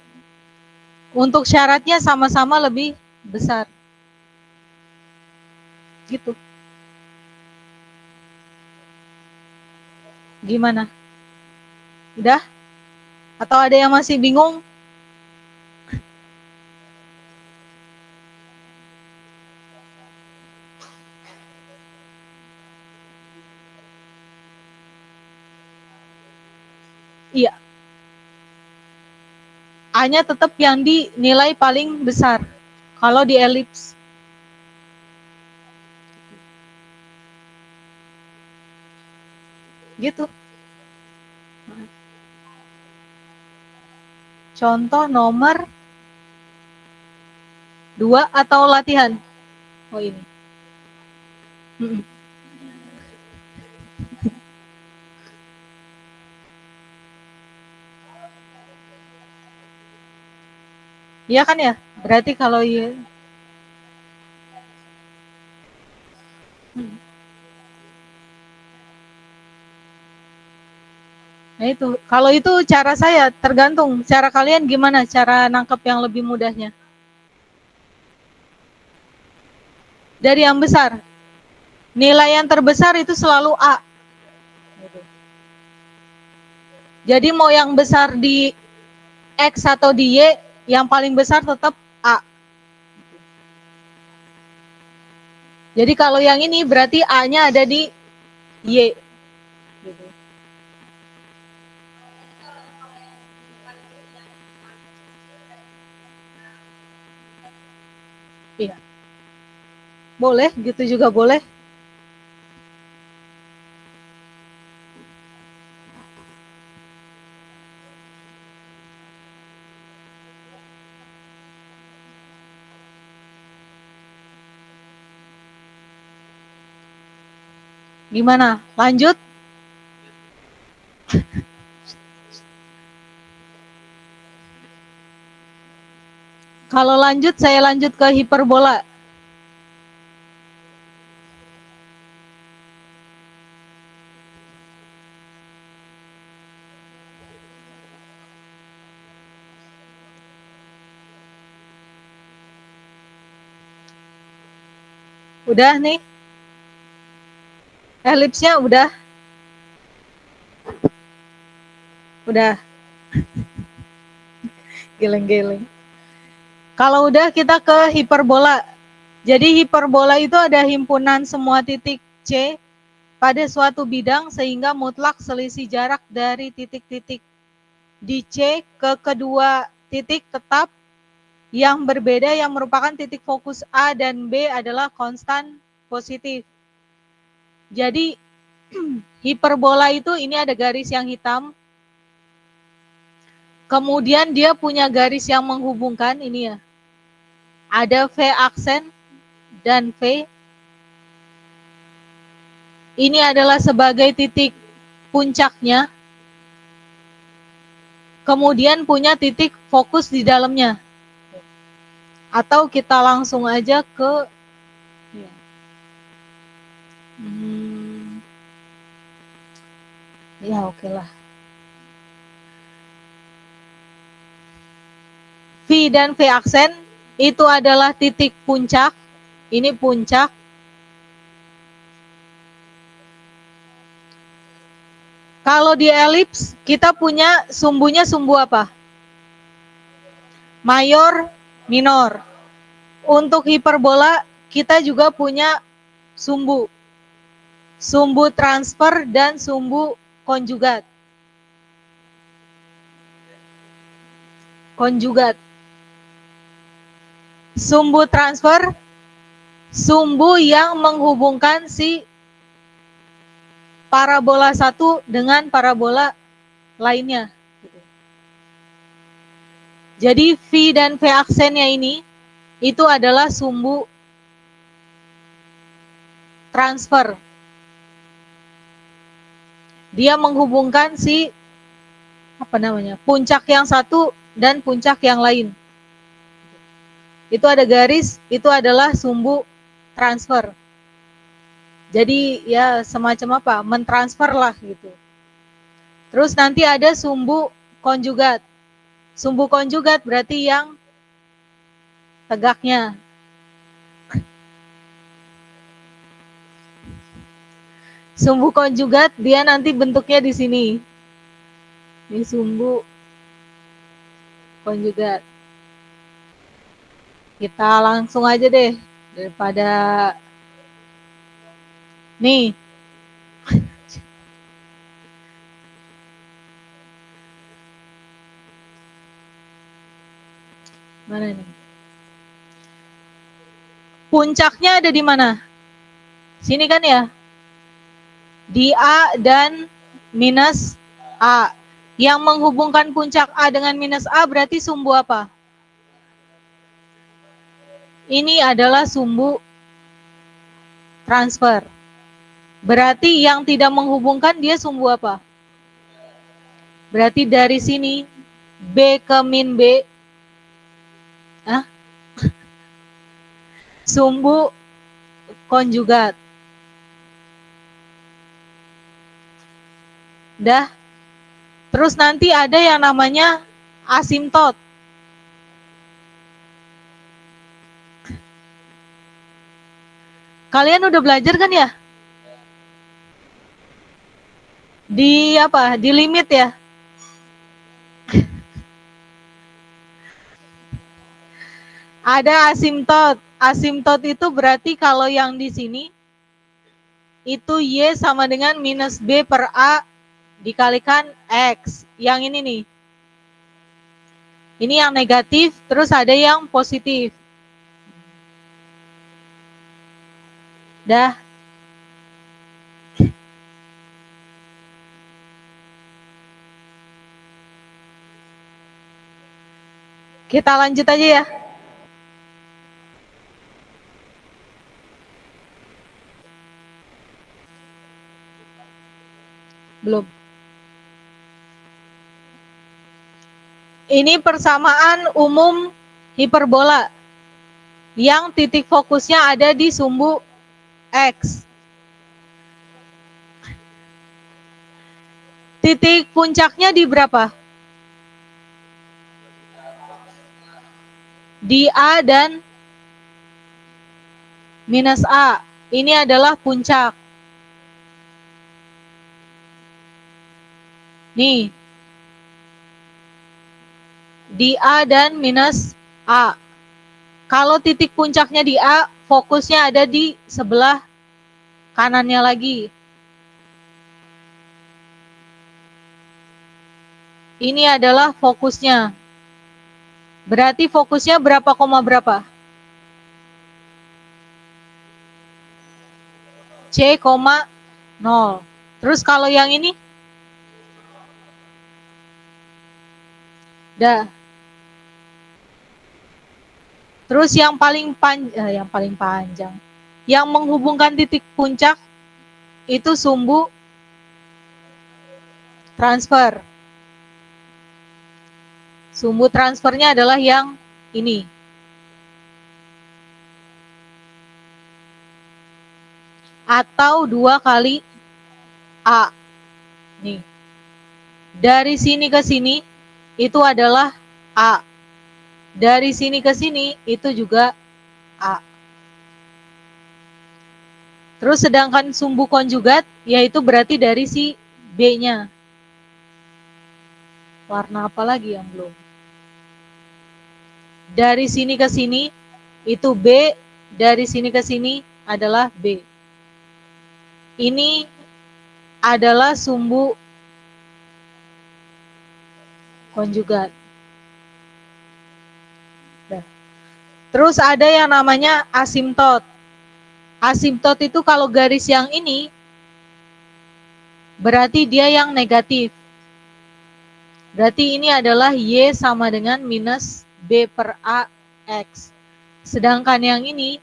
Untuk syaratnya sama-sama lebih besar. Gitu. Gimana? Udah? Atau ada yang masih bingung? Iya. A-nya tetap yang dinilai paling besar. Kalau di elips. Gitu. Contoh nomor 2 atau latihan? Oh ini. Iya kan ya? Berarti kalau iya. Nah itu, kalau itu cara saya, tergantung. Cara kalian gimana? Cara nangkep yang lebih mudahnya? Dari yang besar. Nilai yang terbesar itu selalu A. Jadi mau yang besar di X atau di Y, yang paling besar tetap A. Jadi kalau yang ini berarti A-nya ada di Y. Iya. Boleh, gitu juga boleh. Gimana? Lanjut? Kalau lanjut, saya lanjut ke hiperbola. Udah nih? Elipsnya udah? Udah. Geleng-geleng. Kalau udah kita ke hiperbola. Jadi hiperbola itu ada himpunan semua titik C pada suatu bidang sehingga mutlak selisih jarak dari titik-titik di C ke kedua titik tetap yang berbeda yang merupakan titik fokus A dan B adalah konstan positif. Jadi hiperbola itu ini ada garis yang hitam. Kemudian dia punya garis yang menghubungkan ini ya. Ada V aksen dan V. Ini adalah sebagai titik puncaknya. Kemudian punya titik fokus di dalamnya. Atau kita langsung aja ke ya oke lah. V dan V aksen itu adalah titik puncak. Ini puncak. Kalau di elips kita punya sumbunya sumbu apa? Mayor, minor. Untuk hiperbola kita juga punya sumbu. Sumbu transfer dan sumbu konjugat. Konjugat. Sumbu transfer, sumbu yang menghubungkan si parabola satu dengan parabola lainnya. Jadi V dan V aksennya ini itu adalah sumbu transfer. Dia menghubungkan si puncak yang satu dan puncak yang lain. Itu ada garis, itu adalah sumbu transfer. Jadi ya semacam apa? Mentransfer lah gitu. Terus nanti ada sumbu konjugat. Sumbu konjugat berarti yang tegaknya. Sumbu konjugat dia nanti bentuknya di sini. Ini sumbu konjugat. Kita langsung aja deh daripada nih. Mana nih? Puncaknya ada di mana? Sini kan ya? Di A dan minus A. Yang menghubungkan puncak A dengan minus A berarti sumbu apa? Ini adalah sumbu transfer. Berarti yang tidak menghubungkan dia sumbu apa? Berarti dari sini B ke min B. Sumbu konjugat. Dah. Terus nanti ada yang namanya asimtot. Kalian udah belajar kan ya? Di apa? Di limit ya? Ada asimtot. Asimtot itu berarti kalau yang di sini itu Y sama dengan minus B per A dikalikan X. Yang ini nih. Ini yang negatif, terus ada yang positif. Dah. Kita lanjut aja ya. Belum. Ini persamaan umum hiperbola yang titik fokusnya ada di sumbu X. Titik puncaknya di berapa? Di A dan minus A. Ini adalah puncak. Nih. Di A dan minus A. Kalau titik puncaknya di A, fokusnya ada di sebelah kanannya lagi. Ini adalah fokusnya. Berarti fokusnya berapa koma berapa? C, 0. Terus kalau yang ini? Dah. Terus yang paling panjang, yang menghubungkan titik puncak itu sumbu transfer. Sumbu transfernya adalah yang ini. Atau 2 kali A. Nih. Dari sini ke sini itu adalah A. Dari sini ke sini itu juga A. Terus sedangkan sumbu konjugat yaitu berarti dari si B-nya. Warna apa lagi yang belum? Dari sini ke sini itu B, dari sini ke sini adalah B. Ini adalah sumbu konjugat. Terus ada yang namanya asimtot. Asimtot itu kalau garis yang ini berarti dia yang negatif. Berarti ini adalah Y sama dengan minus B per A X. Sedangkan yang ini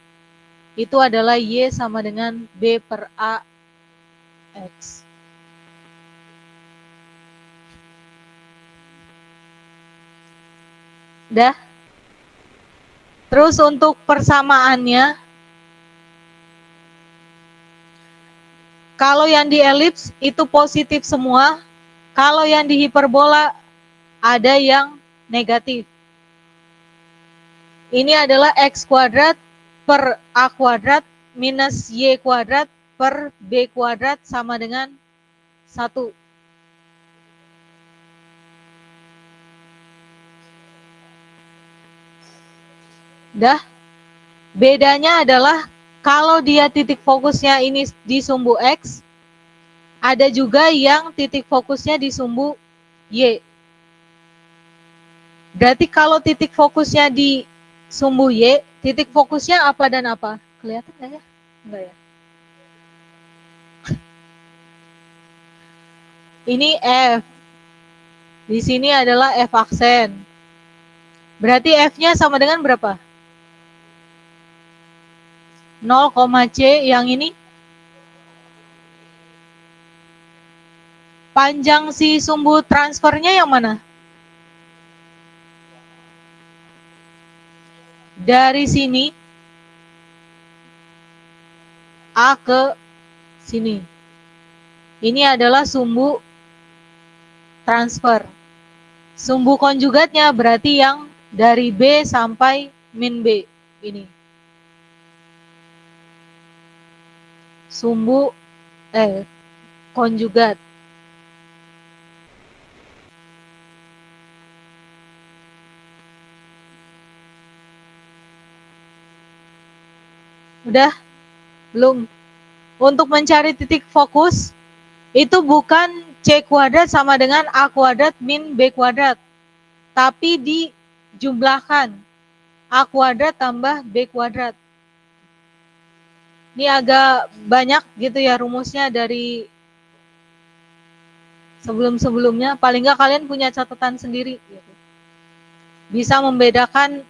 itu adalah Y sama dengan B per A X. Dah. Terus untuk persamaannya, Kalau yang di elips itu positif semua. Kalau yang di hiperbola ada yang negatif. Ini adalah X kuadrat per A kuadrat minus Y kuadrat per B kuadrat sama dengan 1. Dah. Bedanya adalah kalau dia titik fokusnya ini di sumbu X, ada juga yang titik fokusnya di sumbu Y. Berarti kalau titik fokusnya di sumbu Y, titik fokusnya apa dan apa? Kelihatan nggak ya? Enggak ya? Ini F. Di sini adalah F aksen. Berarti F-nya sama dengan berapa? 0,C yang ini. Panjang si sumbu transfernya yang mana? Dari sini A ke sini. Ini adalah sumbu transfer. Sumbu konjugatnya berarti yang dari B sampai min B. Ini. Sumbu konjugat. Udah? Belum. Untuk mencari titik fokus, itu bukan C kuadrat sama dengan A kuadrat min B kuadrat. Tapi dijumlahkan. A kuadrat tambah B kuadrat. Ini agak banyak gitu ya rumusnya dari sebelum-sebelumnya. Paling nggak kalian punya catatan sendiri. Gitu. Bisa membedakan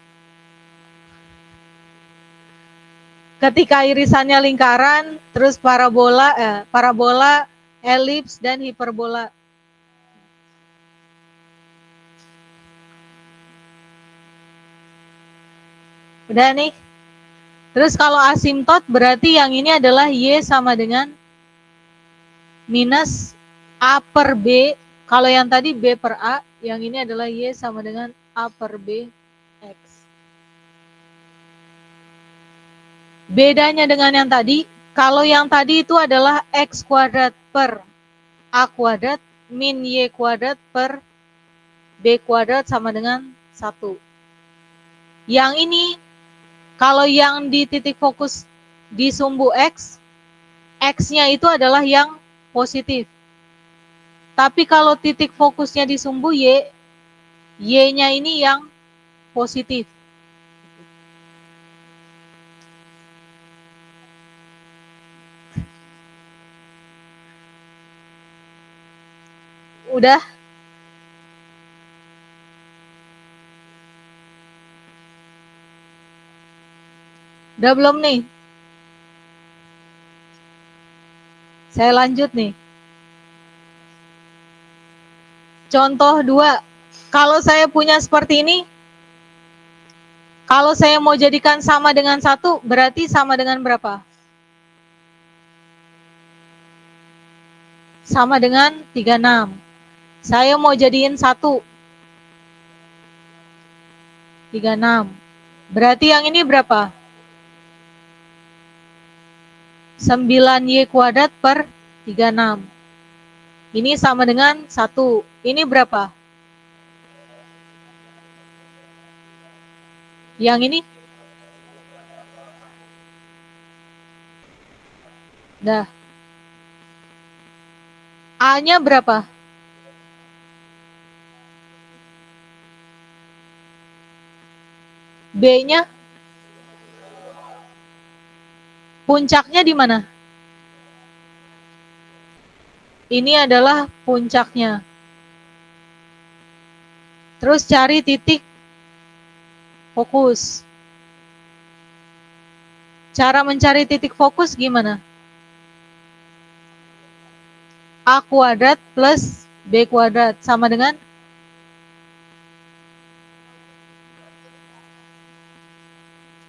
ketika irisannya lingkaran, terus parabola, elips, dan hiperbola. Udah nih. Terus kalau asimtot berarti yang ini adalah Y sama dengan minus A per B. Kalau yang tadi B per A, yang ini adalah Y sama dengan A per B X. Bedanya dengan yang tadi, kalau yang tadi itu adalah X kuadrat per A kuadrat min Y kuadrat per B kuadrat sama dengan 1. Yang ini, kalau yang di titik fokus di sumbu X, X-nya itu adalah yang positif. Tapi kalau titik fokusnya di sumbu Y, Y-nya ini yang positif. Udah? Udah belum nih? Saya lanjut nih. Contoh 2. Kalau saya punya seperti ini, kalau saya mau jadikan sama dengan 1, berarti sama dengan berapa? Sama dengan 36. Saya mau jadiin 1. 36. Berarti yang ini berapa? 9Y kuadrat per 36. Ini sama dengan 1. Ini berapa? Yang ini? Dah. A-nya berapa? B-nya? Puncaknya di mana? Ini adalah puncaknya. Terus cari titik fokus. Cara mencari titik fokus gimana? A kuadrat plus B kuadrat sama dengan?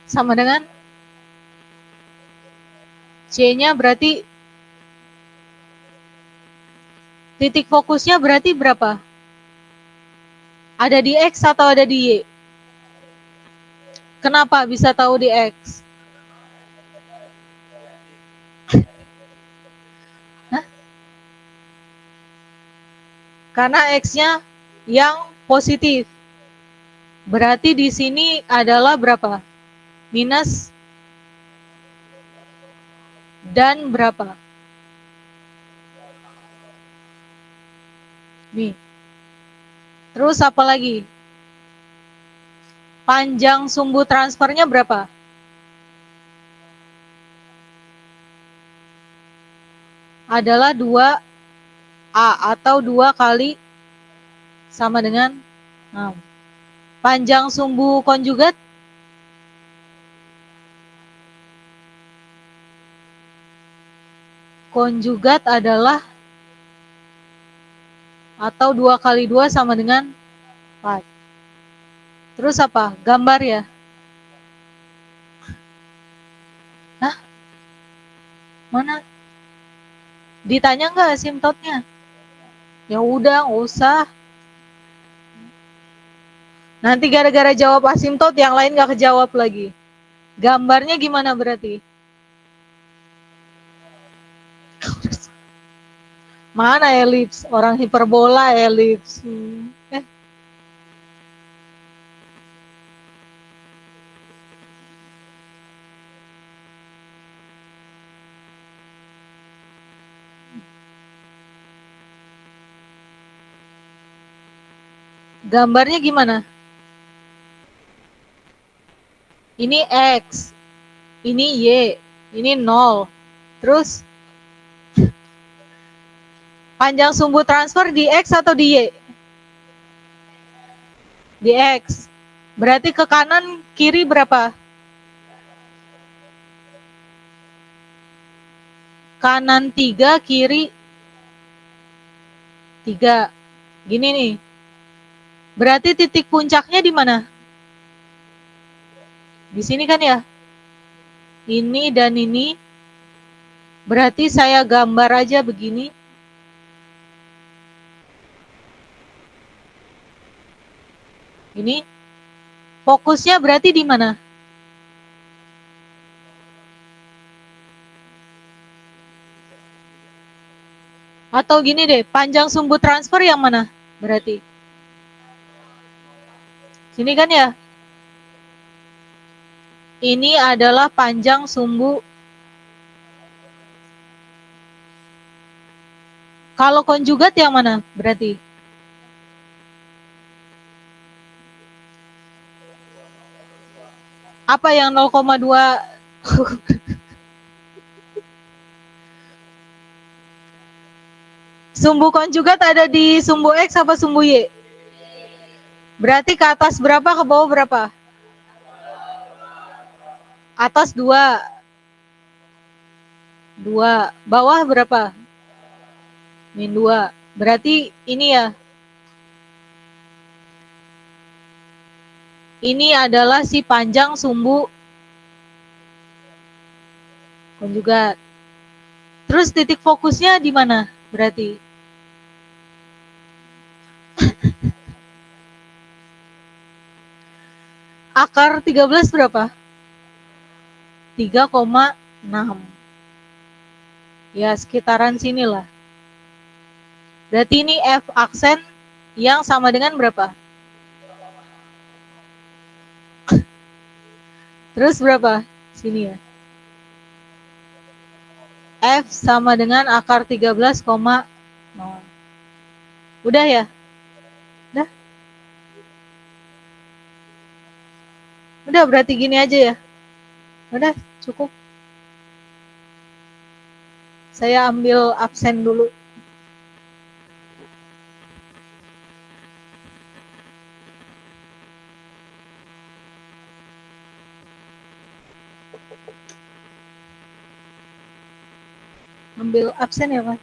Sama dengan? C-nya berarti Titik fokusnya berarti berapa? Ada di X atau ada di Y? Kenapa bisa tahu di X? Hah? Karena X-nya yang positif. Berarti di sini adalah berapa? Minus dan berapa? Nih. Terus apa lagi? Panjang sumbu transfernya berapa? Adalah 2A atau 2 kali sama dengan 6. Panjang sumbu konjugat? Konjugat adalah atau 2 kali 2 sama dengan 4. Terus apa? Gambar ya? Hah? Mana? Ditanya nggak asimtotnya? Ya udah, nggak usah. Nanti gara-gara jawab asimtot, yang lain nggak kejawab lagi. Gambarnya gimana berarti? Mana elips? Orang hiperbola elips. Gambarnya gimana? Ini X, ini Y, ini 0. Terus panjang sumbu transfer di X atau di Y? Di X. Berarti ke kanan kiri berapa? Kanan 3, kiri 3. Gini nih. Berarti titik puncaknya di mana? Di sini kan ya? Ini dan ini. Berarti saya gambar aja begini. Ini. Fokusnya berarti di mana? Atau gini deh, panjang sumbu transfer yang mana? Berarti. Sini kan ya? Ini adalah panjang sumbu. Kalau konjugat yang mana berarti? Apa yang 0,2? Sumbu konjugat ada di sumbu X apa sumbu Y? Berarti ke atas berapa, ke bawah berapa? Atas 2. 2. Bawah berapa? Min 2. Berarti ini ya. Ini adalah si panjang sumbu konjugat. Terus titik fokusnya di mana? Berarti akar 13 berapa? 3,6. Ya, sekitaran sinilah. Berarti ini F aksen yang sama dengan berapa? Terus berapa? Sini ya. F sama dengan akar 13,0. Udah ya? Udah? Udah, berarti gini aja ya? Udah, cukup. Saya ambil absen dulu. Ambil absen ya, Mas?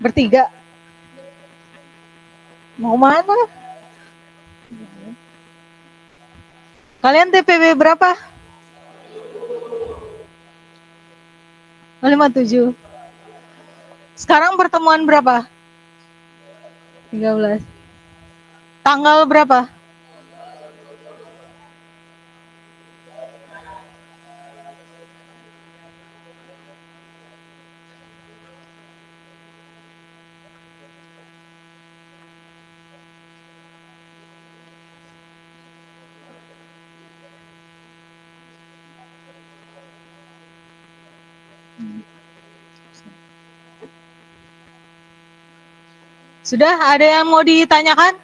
Bertiga. Mau mana? Kalian TPW berapa? 57. Sekarang pertemuan berapa? 13. Tanggal berapa? Sudah ada yang mau ditanyakan?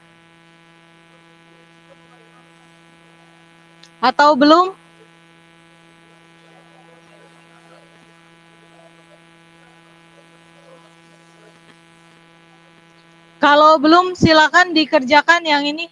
Atau belum? Kalau belum, silakan dikerjakan yang ini.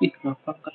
Ih, ngapa kan?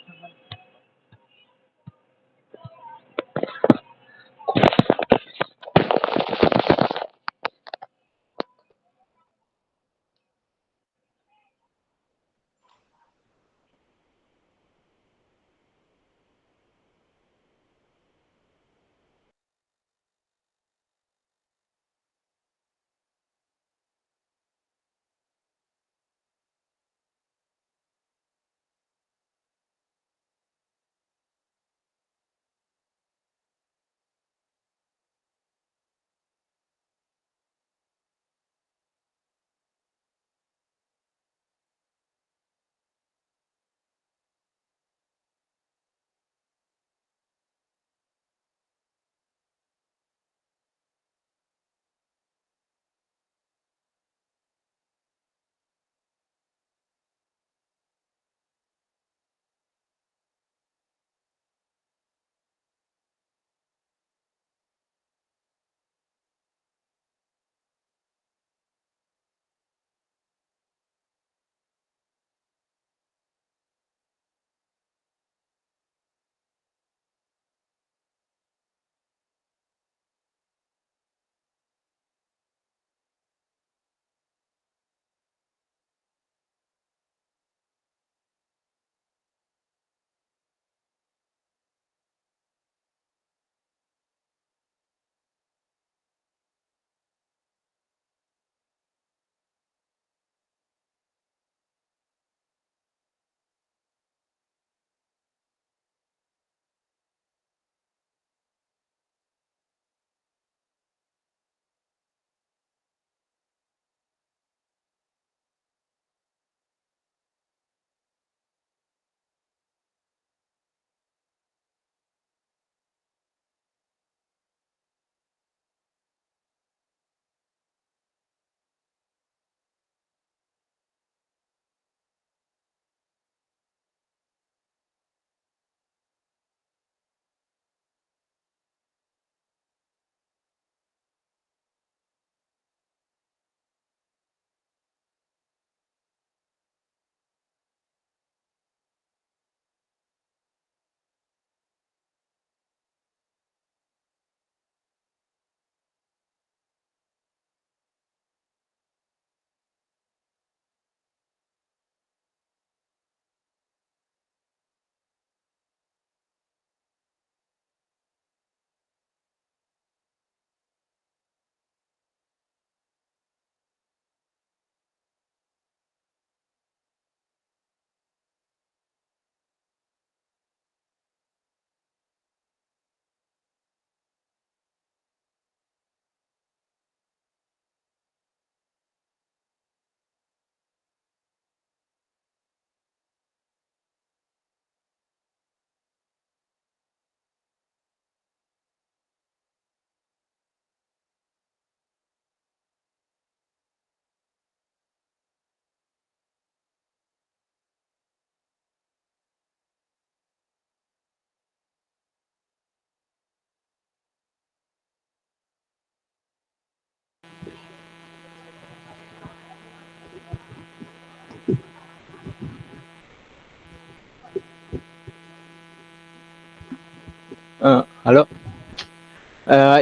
Halo.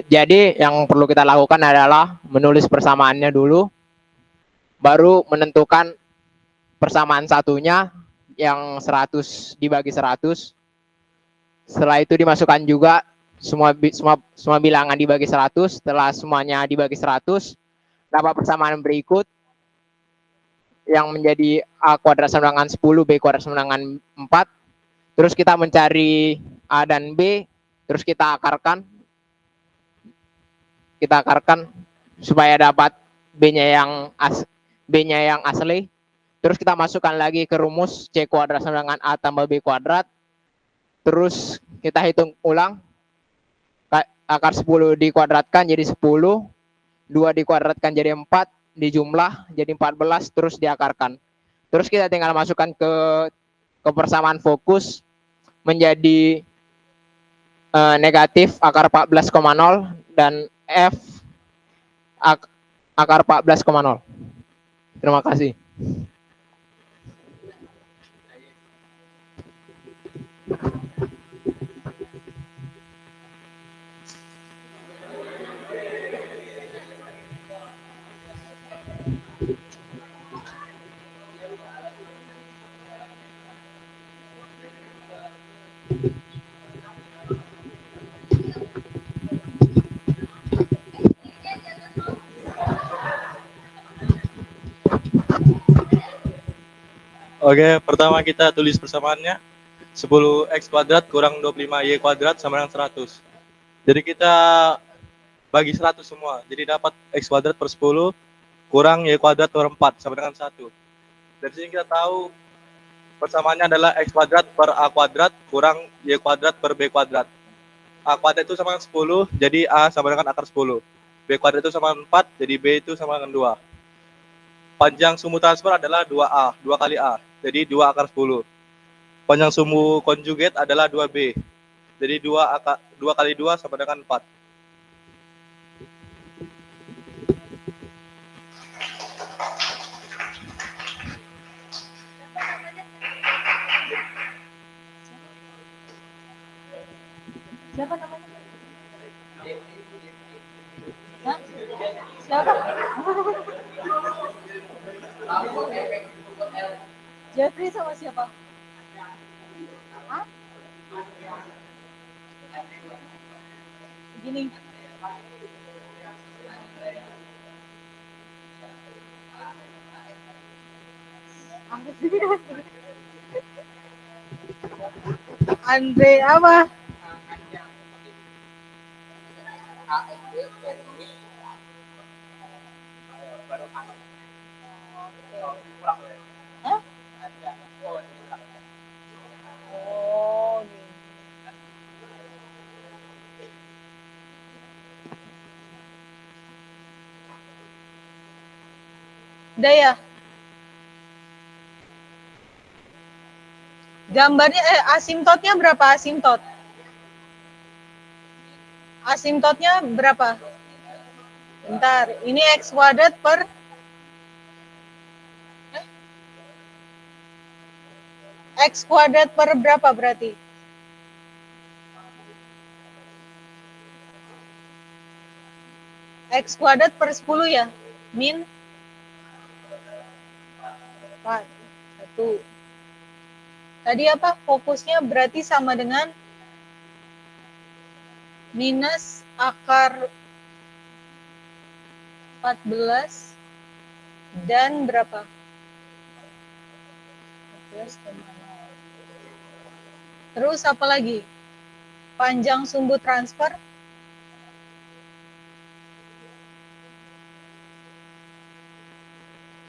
Jadi yang perlu kita lakukan adalah menulis persamaannya dulu, baru menentukan persamaan satunya yang 100 dibagi 100. Setelah itu dimasukkan juga semua bilangan dibagi 100. Setelah semuanya dibagi 100, dapat persamaan berikut yang menjadi A kuadrat sama dengan 10, B kuadrat sama dengan 4. Terus kita mencari A dan B, terus kita akarkan supaya dapat B-nya yang asli. Terus kita masukkan lagi ke rumus C kuadrat sama dengan A tambah B kuadrat. Terus kita hitung ulang. Akar 10 dikuadratkan jadi 10. 2 dikuadratkan jadi 4. Dijumlah jadi 14. Terus diakarkan. Terus kita tinggal masukkan ke persamaan fokus menjadi negatif akar 14,0 dan F akar 14,0. Terima kasih. Oke, pertama kita tulis persamaannya. 10x kuadrat kurang 25y kuadrat sama dengan 100. Jadi kita bagi 100 semua. Jadi dapat x kuadrat per 10 kurang y kuadrat per 4 sama dengan 1. Dari sini kita tahu persamaannya adalah x kuadrat per a kuadrat kurang y kuadrat per b kuadrat. A kuadrat itu sama dengan 10, jadi a sama dengan akar 10. B kuadrat itu sama dengan 4, jadi b itu sama dengan 2. Panjang sumbu transfer adalah 2a, 2 kali a. Jadi 2 akar 10. Panjang sumbu konjugat adalah 2b. Jadi 2 kali 2 sama dengan 4. Siapa namanya? Hah? Siapa? Jeffrey sama siapa? Hah? Gini. Andre apa? Hah? Oh, gini. Udah ya? Gambarnya asimptotnya berapa asimptot? Asimptotnya berapa? Bentar, ini x kuadrat per x kuadrat per berapa berarti? X kuadrat per 10 ya? Min 4. 1. Tadi apa? Fokusnya berarti sama dengan minus akar 14 dan berapa? 14,0. Terus apa lagi? Panjang sumbu transfer.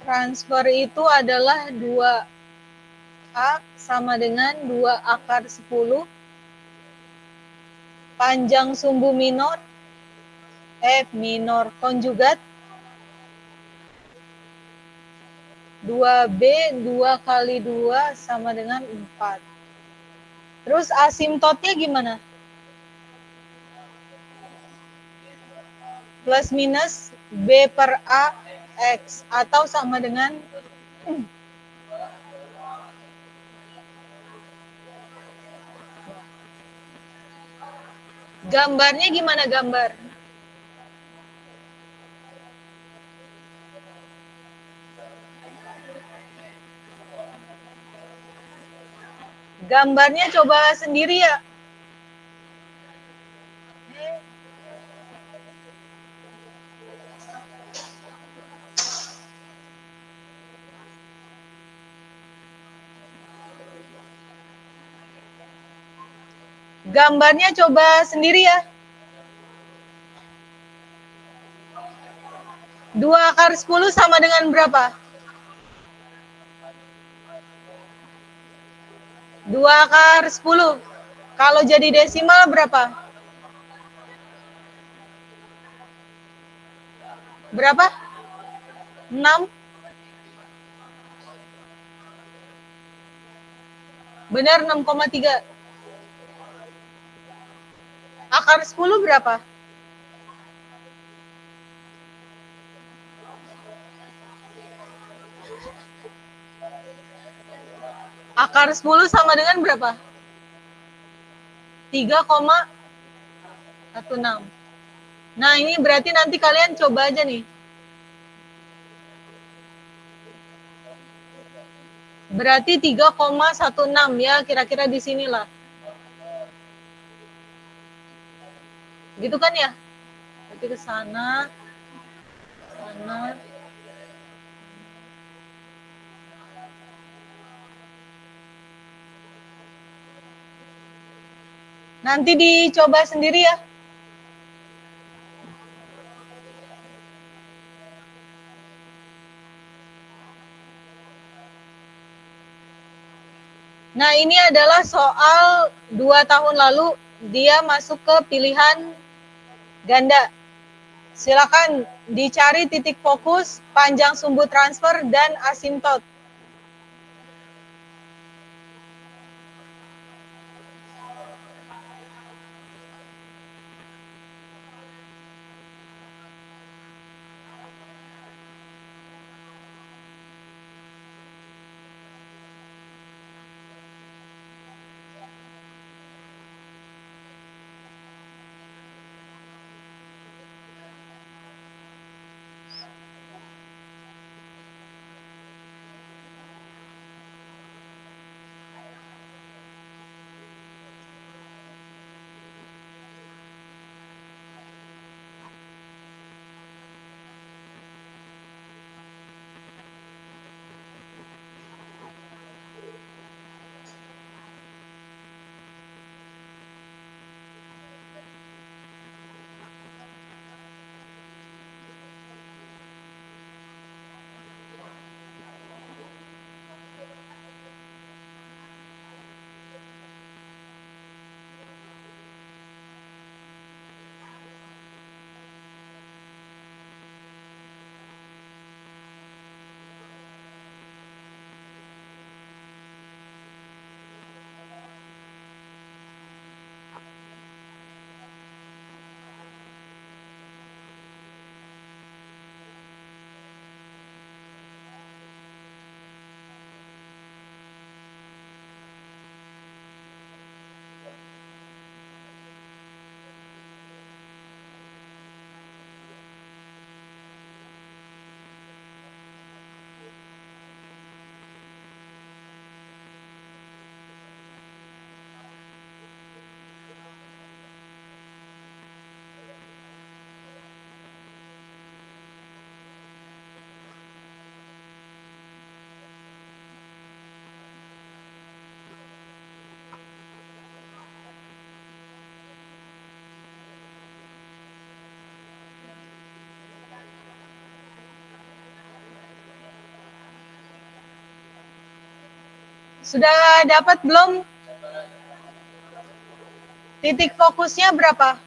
Transfer itu adalah 2A sama dengan 2 akar 10. Panjang sumbu minor, F minor konjugat, 2B 2 kali 2 sama dengan 4. Terus asimptotnya gimana? Plus minus B per A X atau sama dengan Gambarnya gimana gambar? Gambarnya coba sendiri ya. Gambarnya coba sendiri ya. 2 akar 10 sama dengan berapa? 2 akar 10. Kalau jadi desimal berapa? Berapa? 6. Benar 6,3. Akar 10 berapa? Akar 10 sama dengan berapa? 3,16. Nah, ini berarti nanti kalian coba aja nih. Berarti 3,16 ya, kira-kira di sinilah. Gitu kan ya? Berarti ke sana, sana. Nanti dicoba sendiri ya. Nah, ini adalah soal 2 tahun lalu, dia masuk ke pilihan ganda. Silakan dicari titik fokus, panjang sumbu transfer, dan asimtot. Sudah dapat belum? Titik fokusnya berapa?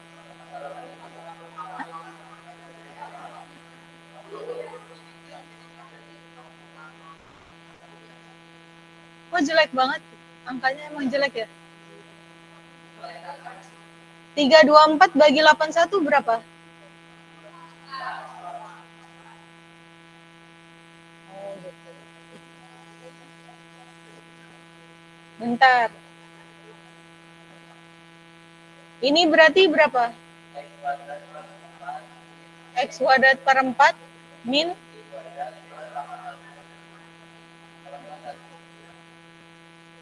Kok jelek banget? Angkanya emang jelek ya? 324 bagi 81 berapa? Bentar. Ini berarti berapa? X kuadrat per 4 min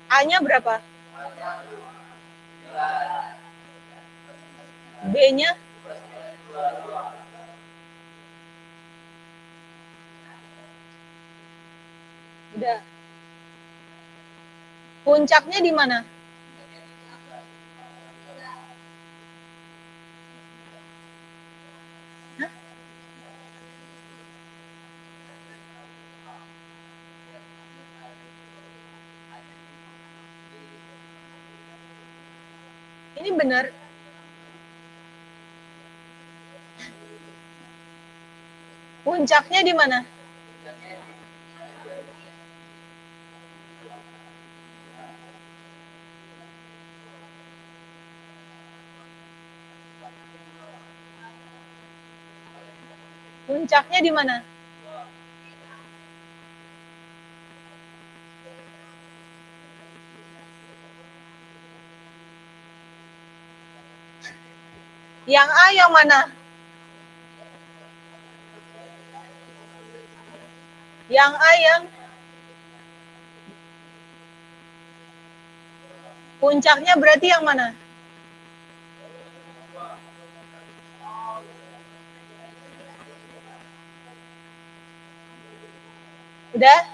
A-nya berapa? B-nya? Udah. Puncaknya di mana? Hah? Ini benar. Puncaknya di mana? Puncaknya di mana? Yang A yang mana? Yang A yang puncaknya berarti yang mana? Udah?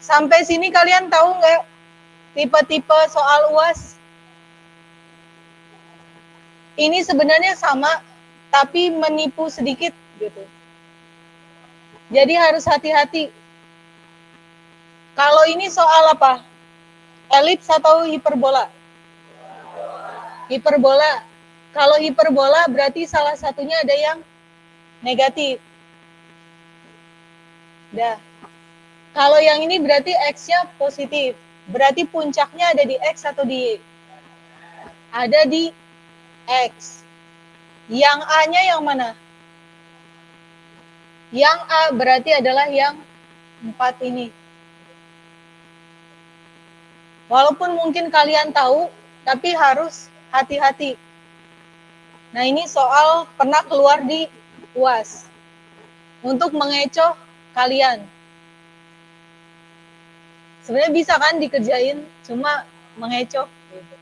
Sampai sini kalian tahu nggak tipe-tipe soal UAS? Ini sebenarnya sama, tapi menipu sedikit gitu. Jadi harus hati-hati. Kalau ini soal apa? Elips atau hiperbola? Hiperbola. Kalau hiperbola berarti salah satunya ada yang negatif. Dah. Kalau yang ini berarti X-nya positif. Berarti puncaknya ada di X atau di Y? Ada di X. Yang A-nya yang mana? Yang A berarti adalah yang 4 ini. Walaupun mungkin kalian tahu, tapi harus hati-hati. Nah, ini soal pernah keluar di UAS. Untuk mengecoh kalian. Sebenarnya bisa kan dikerjain, cuma mengecoh. Gitu.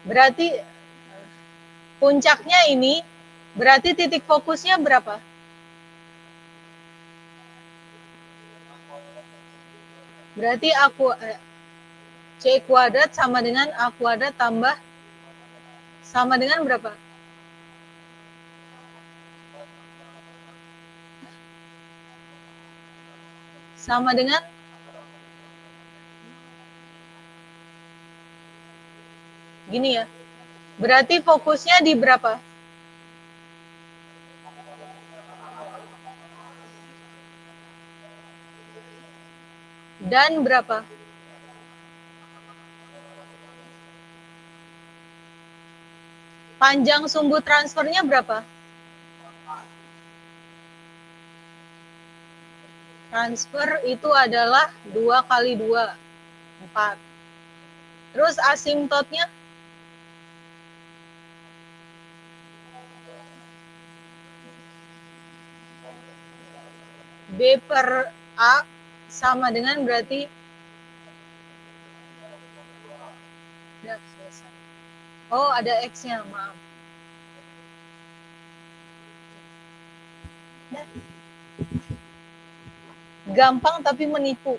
Berarti puncaknya ini, berarti titik fokusnya berapa? Berarti C kuadrat sama dengan A kuadrat tambah sama dengan berapa? Sama dengan gini ya. Berarti fokusnya di berapa? Dan berapa? Panjang sumbu transfernya berapa? Transfer itu adalah 2 kali 2, 4. Terus asimptotnya? B per A sama dengan berarti udah selesai. Oh, ada X-nya, maaf. Gampang tapi menipu.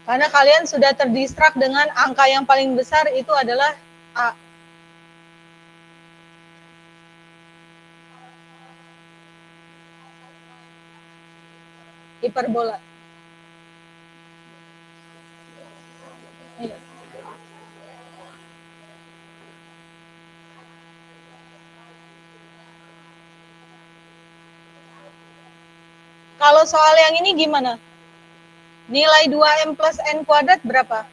Karena kalian sudah terdistrak dengan angka yang paling besar itu adalah A. Hiperbola. Iya. Kalau soal yang ini gimana? Nilai 2M plus N kuadrat berapa?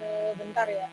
Sebentar ya.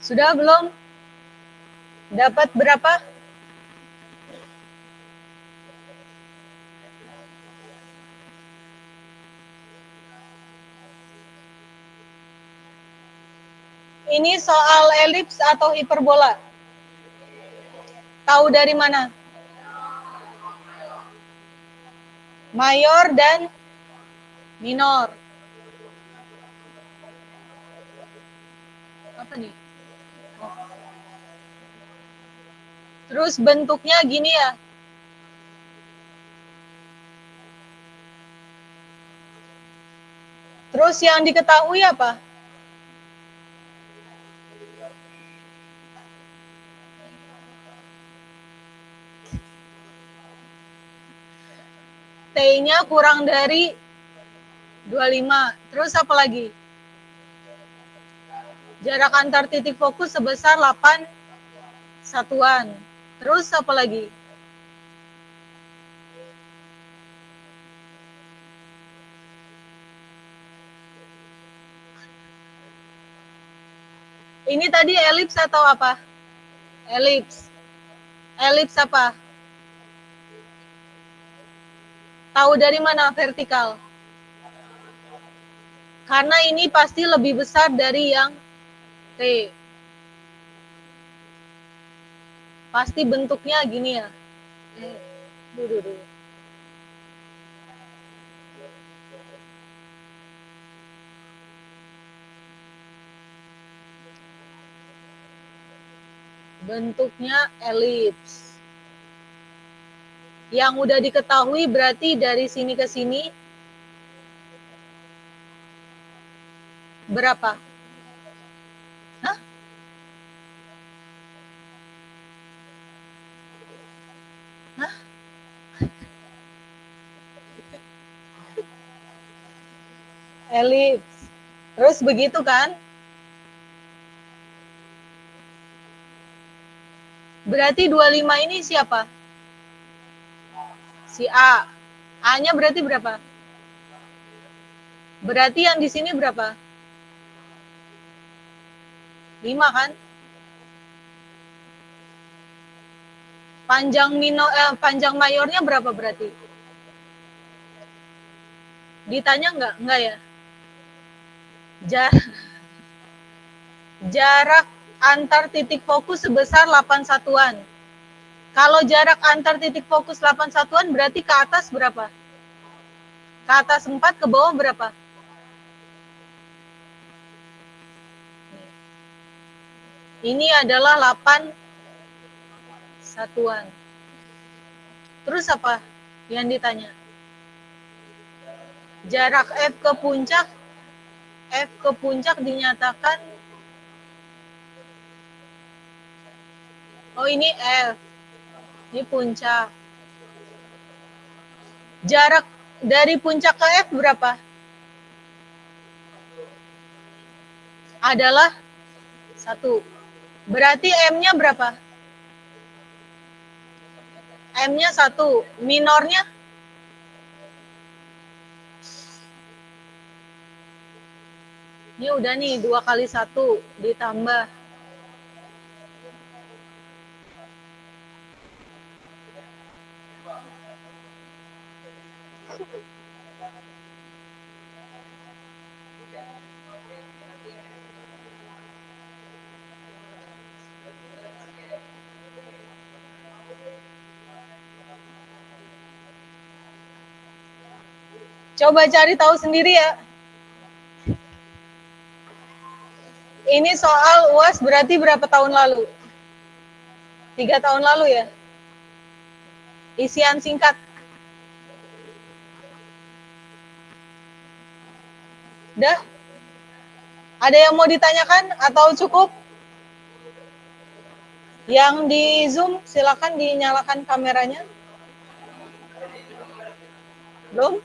Sudah belum? Dapat berapa? Ini soal elips atau hiperbola? Tahu dari mana? Mayor dan minor. Apa nih? Oh. Terus bentuknya gini ya. Terus yang diketahui apa? T-nya kurang dari 25. Terus apa lagi? Jarak antar titik fokus sebesar 8 satuan. Terus apa lagi? Ini tadi elips atau apa? Elips. Elips apa? Tahu dari mana vertikal? Karena ini pasti lebih besar dari yang T. Pasti bentuknya gini ya. Dulu. Bentuknya elips. Yang udah diketahui berarti dari sini ke sini berapa? Hah? Hah? Elips. Terus begitu kan? Berarti 25 ini siapa? Si A. A-nya berarti berapa? Berarti yang di sini berapa? 5 kan? Panjang mayornya berapa berarti? Ditanya enggak? Enggak ya? Jarak antar titik fokus sebesar 8 satuan. Kalau jarak antar titik fokus 8 satuan berarti ke atas berapa? Ke atas 4, ke bawah berapa? Ini adalah 8 satuan. Terus apa yang ditanya? Jarak F ke puncak dinyatakan, oh ini F, ini puncak. Jarak dari puncak ke F berapa? Adalah 1. Berarti M-nya berapa? M-nya 1. Minornya? Ini udah nih 2 kali 1 ditambah. Coba cari tahu sendiri ya. Ini soal UAS berarti berapa tahun lalu? 3 tahun lalu ya? Isian singkat. Udah? Ada yang mau ditanyakan atau cukup? Yang di Zoom silakan dinyalakan kameranya. Belum?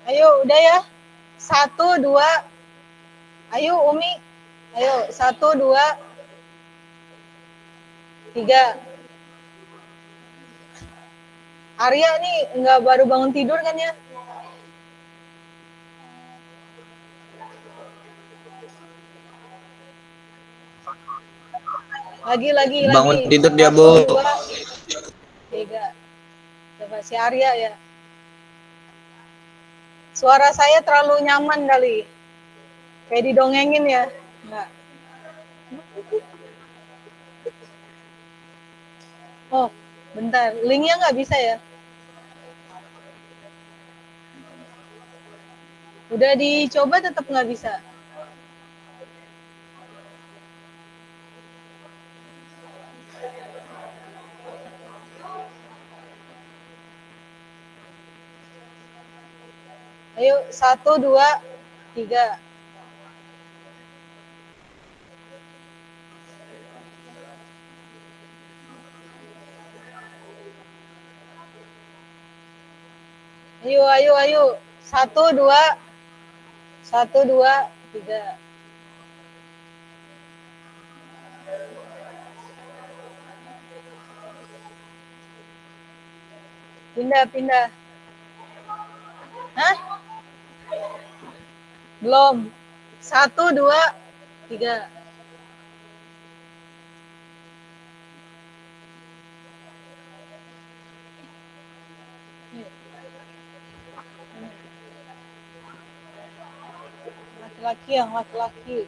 Ayo, udah ya. 1, 2. Ayo, Umi. Ayo, 1, 2, 3. Arya nih nggak baru bangun tidur kan ya? Lagi. Bangun tidur dia, Bu. 1, 2, 3. Coba si Arya ya. Suara saya terlalu nyaman kali. Kayak didongengin ya. Enggak. Oh, bentar. Linknya nggak bisa ya? Udah dicoba tetap nggak bisa. Ayo, 1, 2, 3. Ayo. 1, 2, 3. Pindah. Hah? Belum. 1, 2, 3. Laki-laki.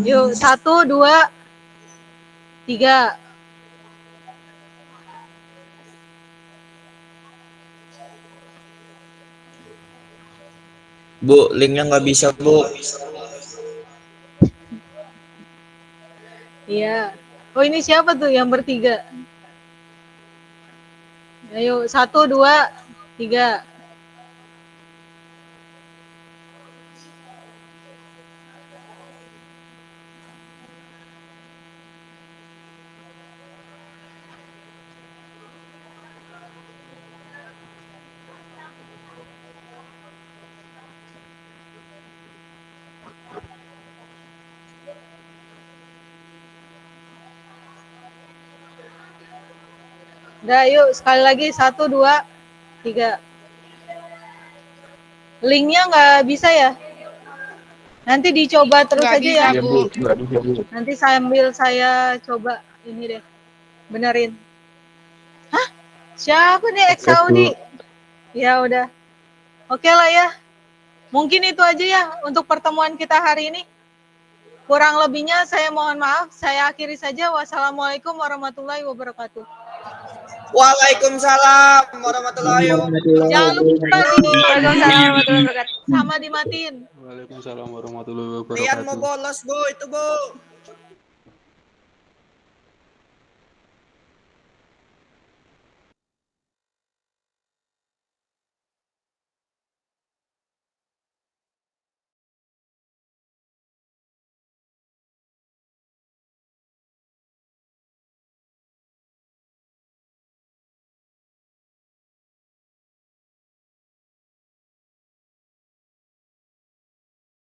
Yuk, 1, 2, 3. Bu, linknya nggak bisa, Bu. Iya. Oh, ini siapa tuh yang bertiga? Ayo, 1, 2, 3. Udah, yuk sekali lagi 1, 2, 3. Linknya nggak bisa ya? Nanti dicoba terus Nggak aja bisa, ya. Iya, Bu. Nggak bisa, Bu. Nanti sambil saya coba ini deh, benerin. Hah? Siapa nih ex Oke, Bu. Saudi? Ya udah. Oke lah ya. Mungkin itu aja ya untuk pertemuan kita hari ini. Kurang lebihnya saya mohon maaf. Saya akhiri saja. Wassalamualaikum warahmatullahi wabarakatuh. Waalaikumsalam warahmatullahi wabarakatuh. Jangan lupa Waalaikumsalam warahmatullahi wabarakatuh. sama dimatiin. Waalaikumsalam warahmatullahi Lian mau wabarakatuh. bolos, Bu, itu, Bu.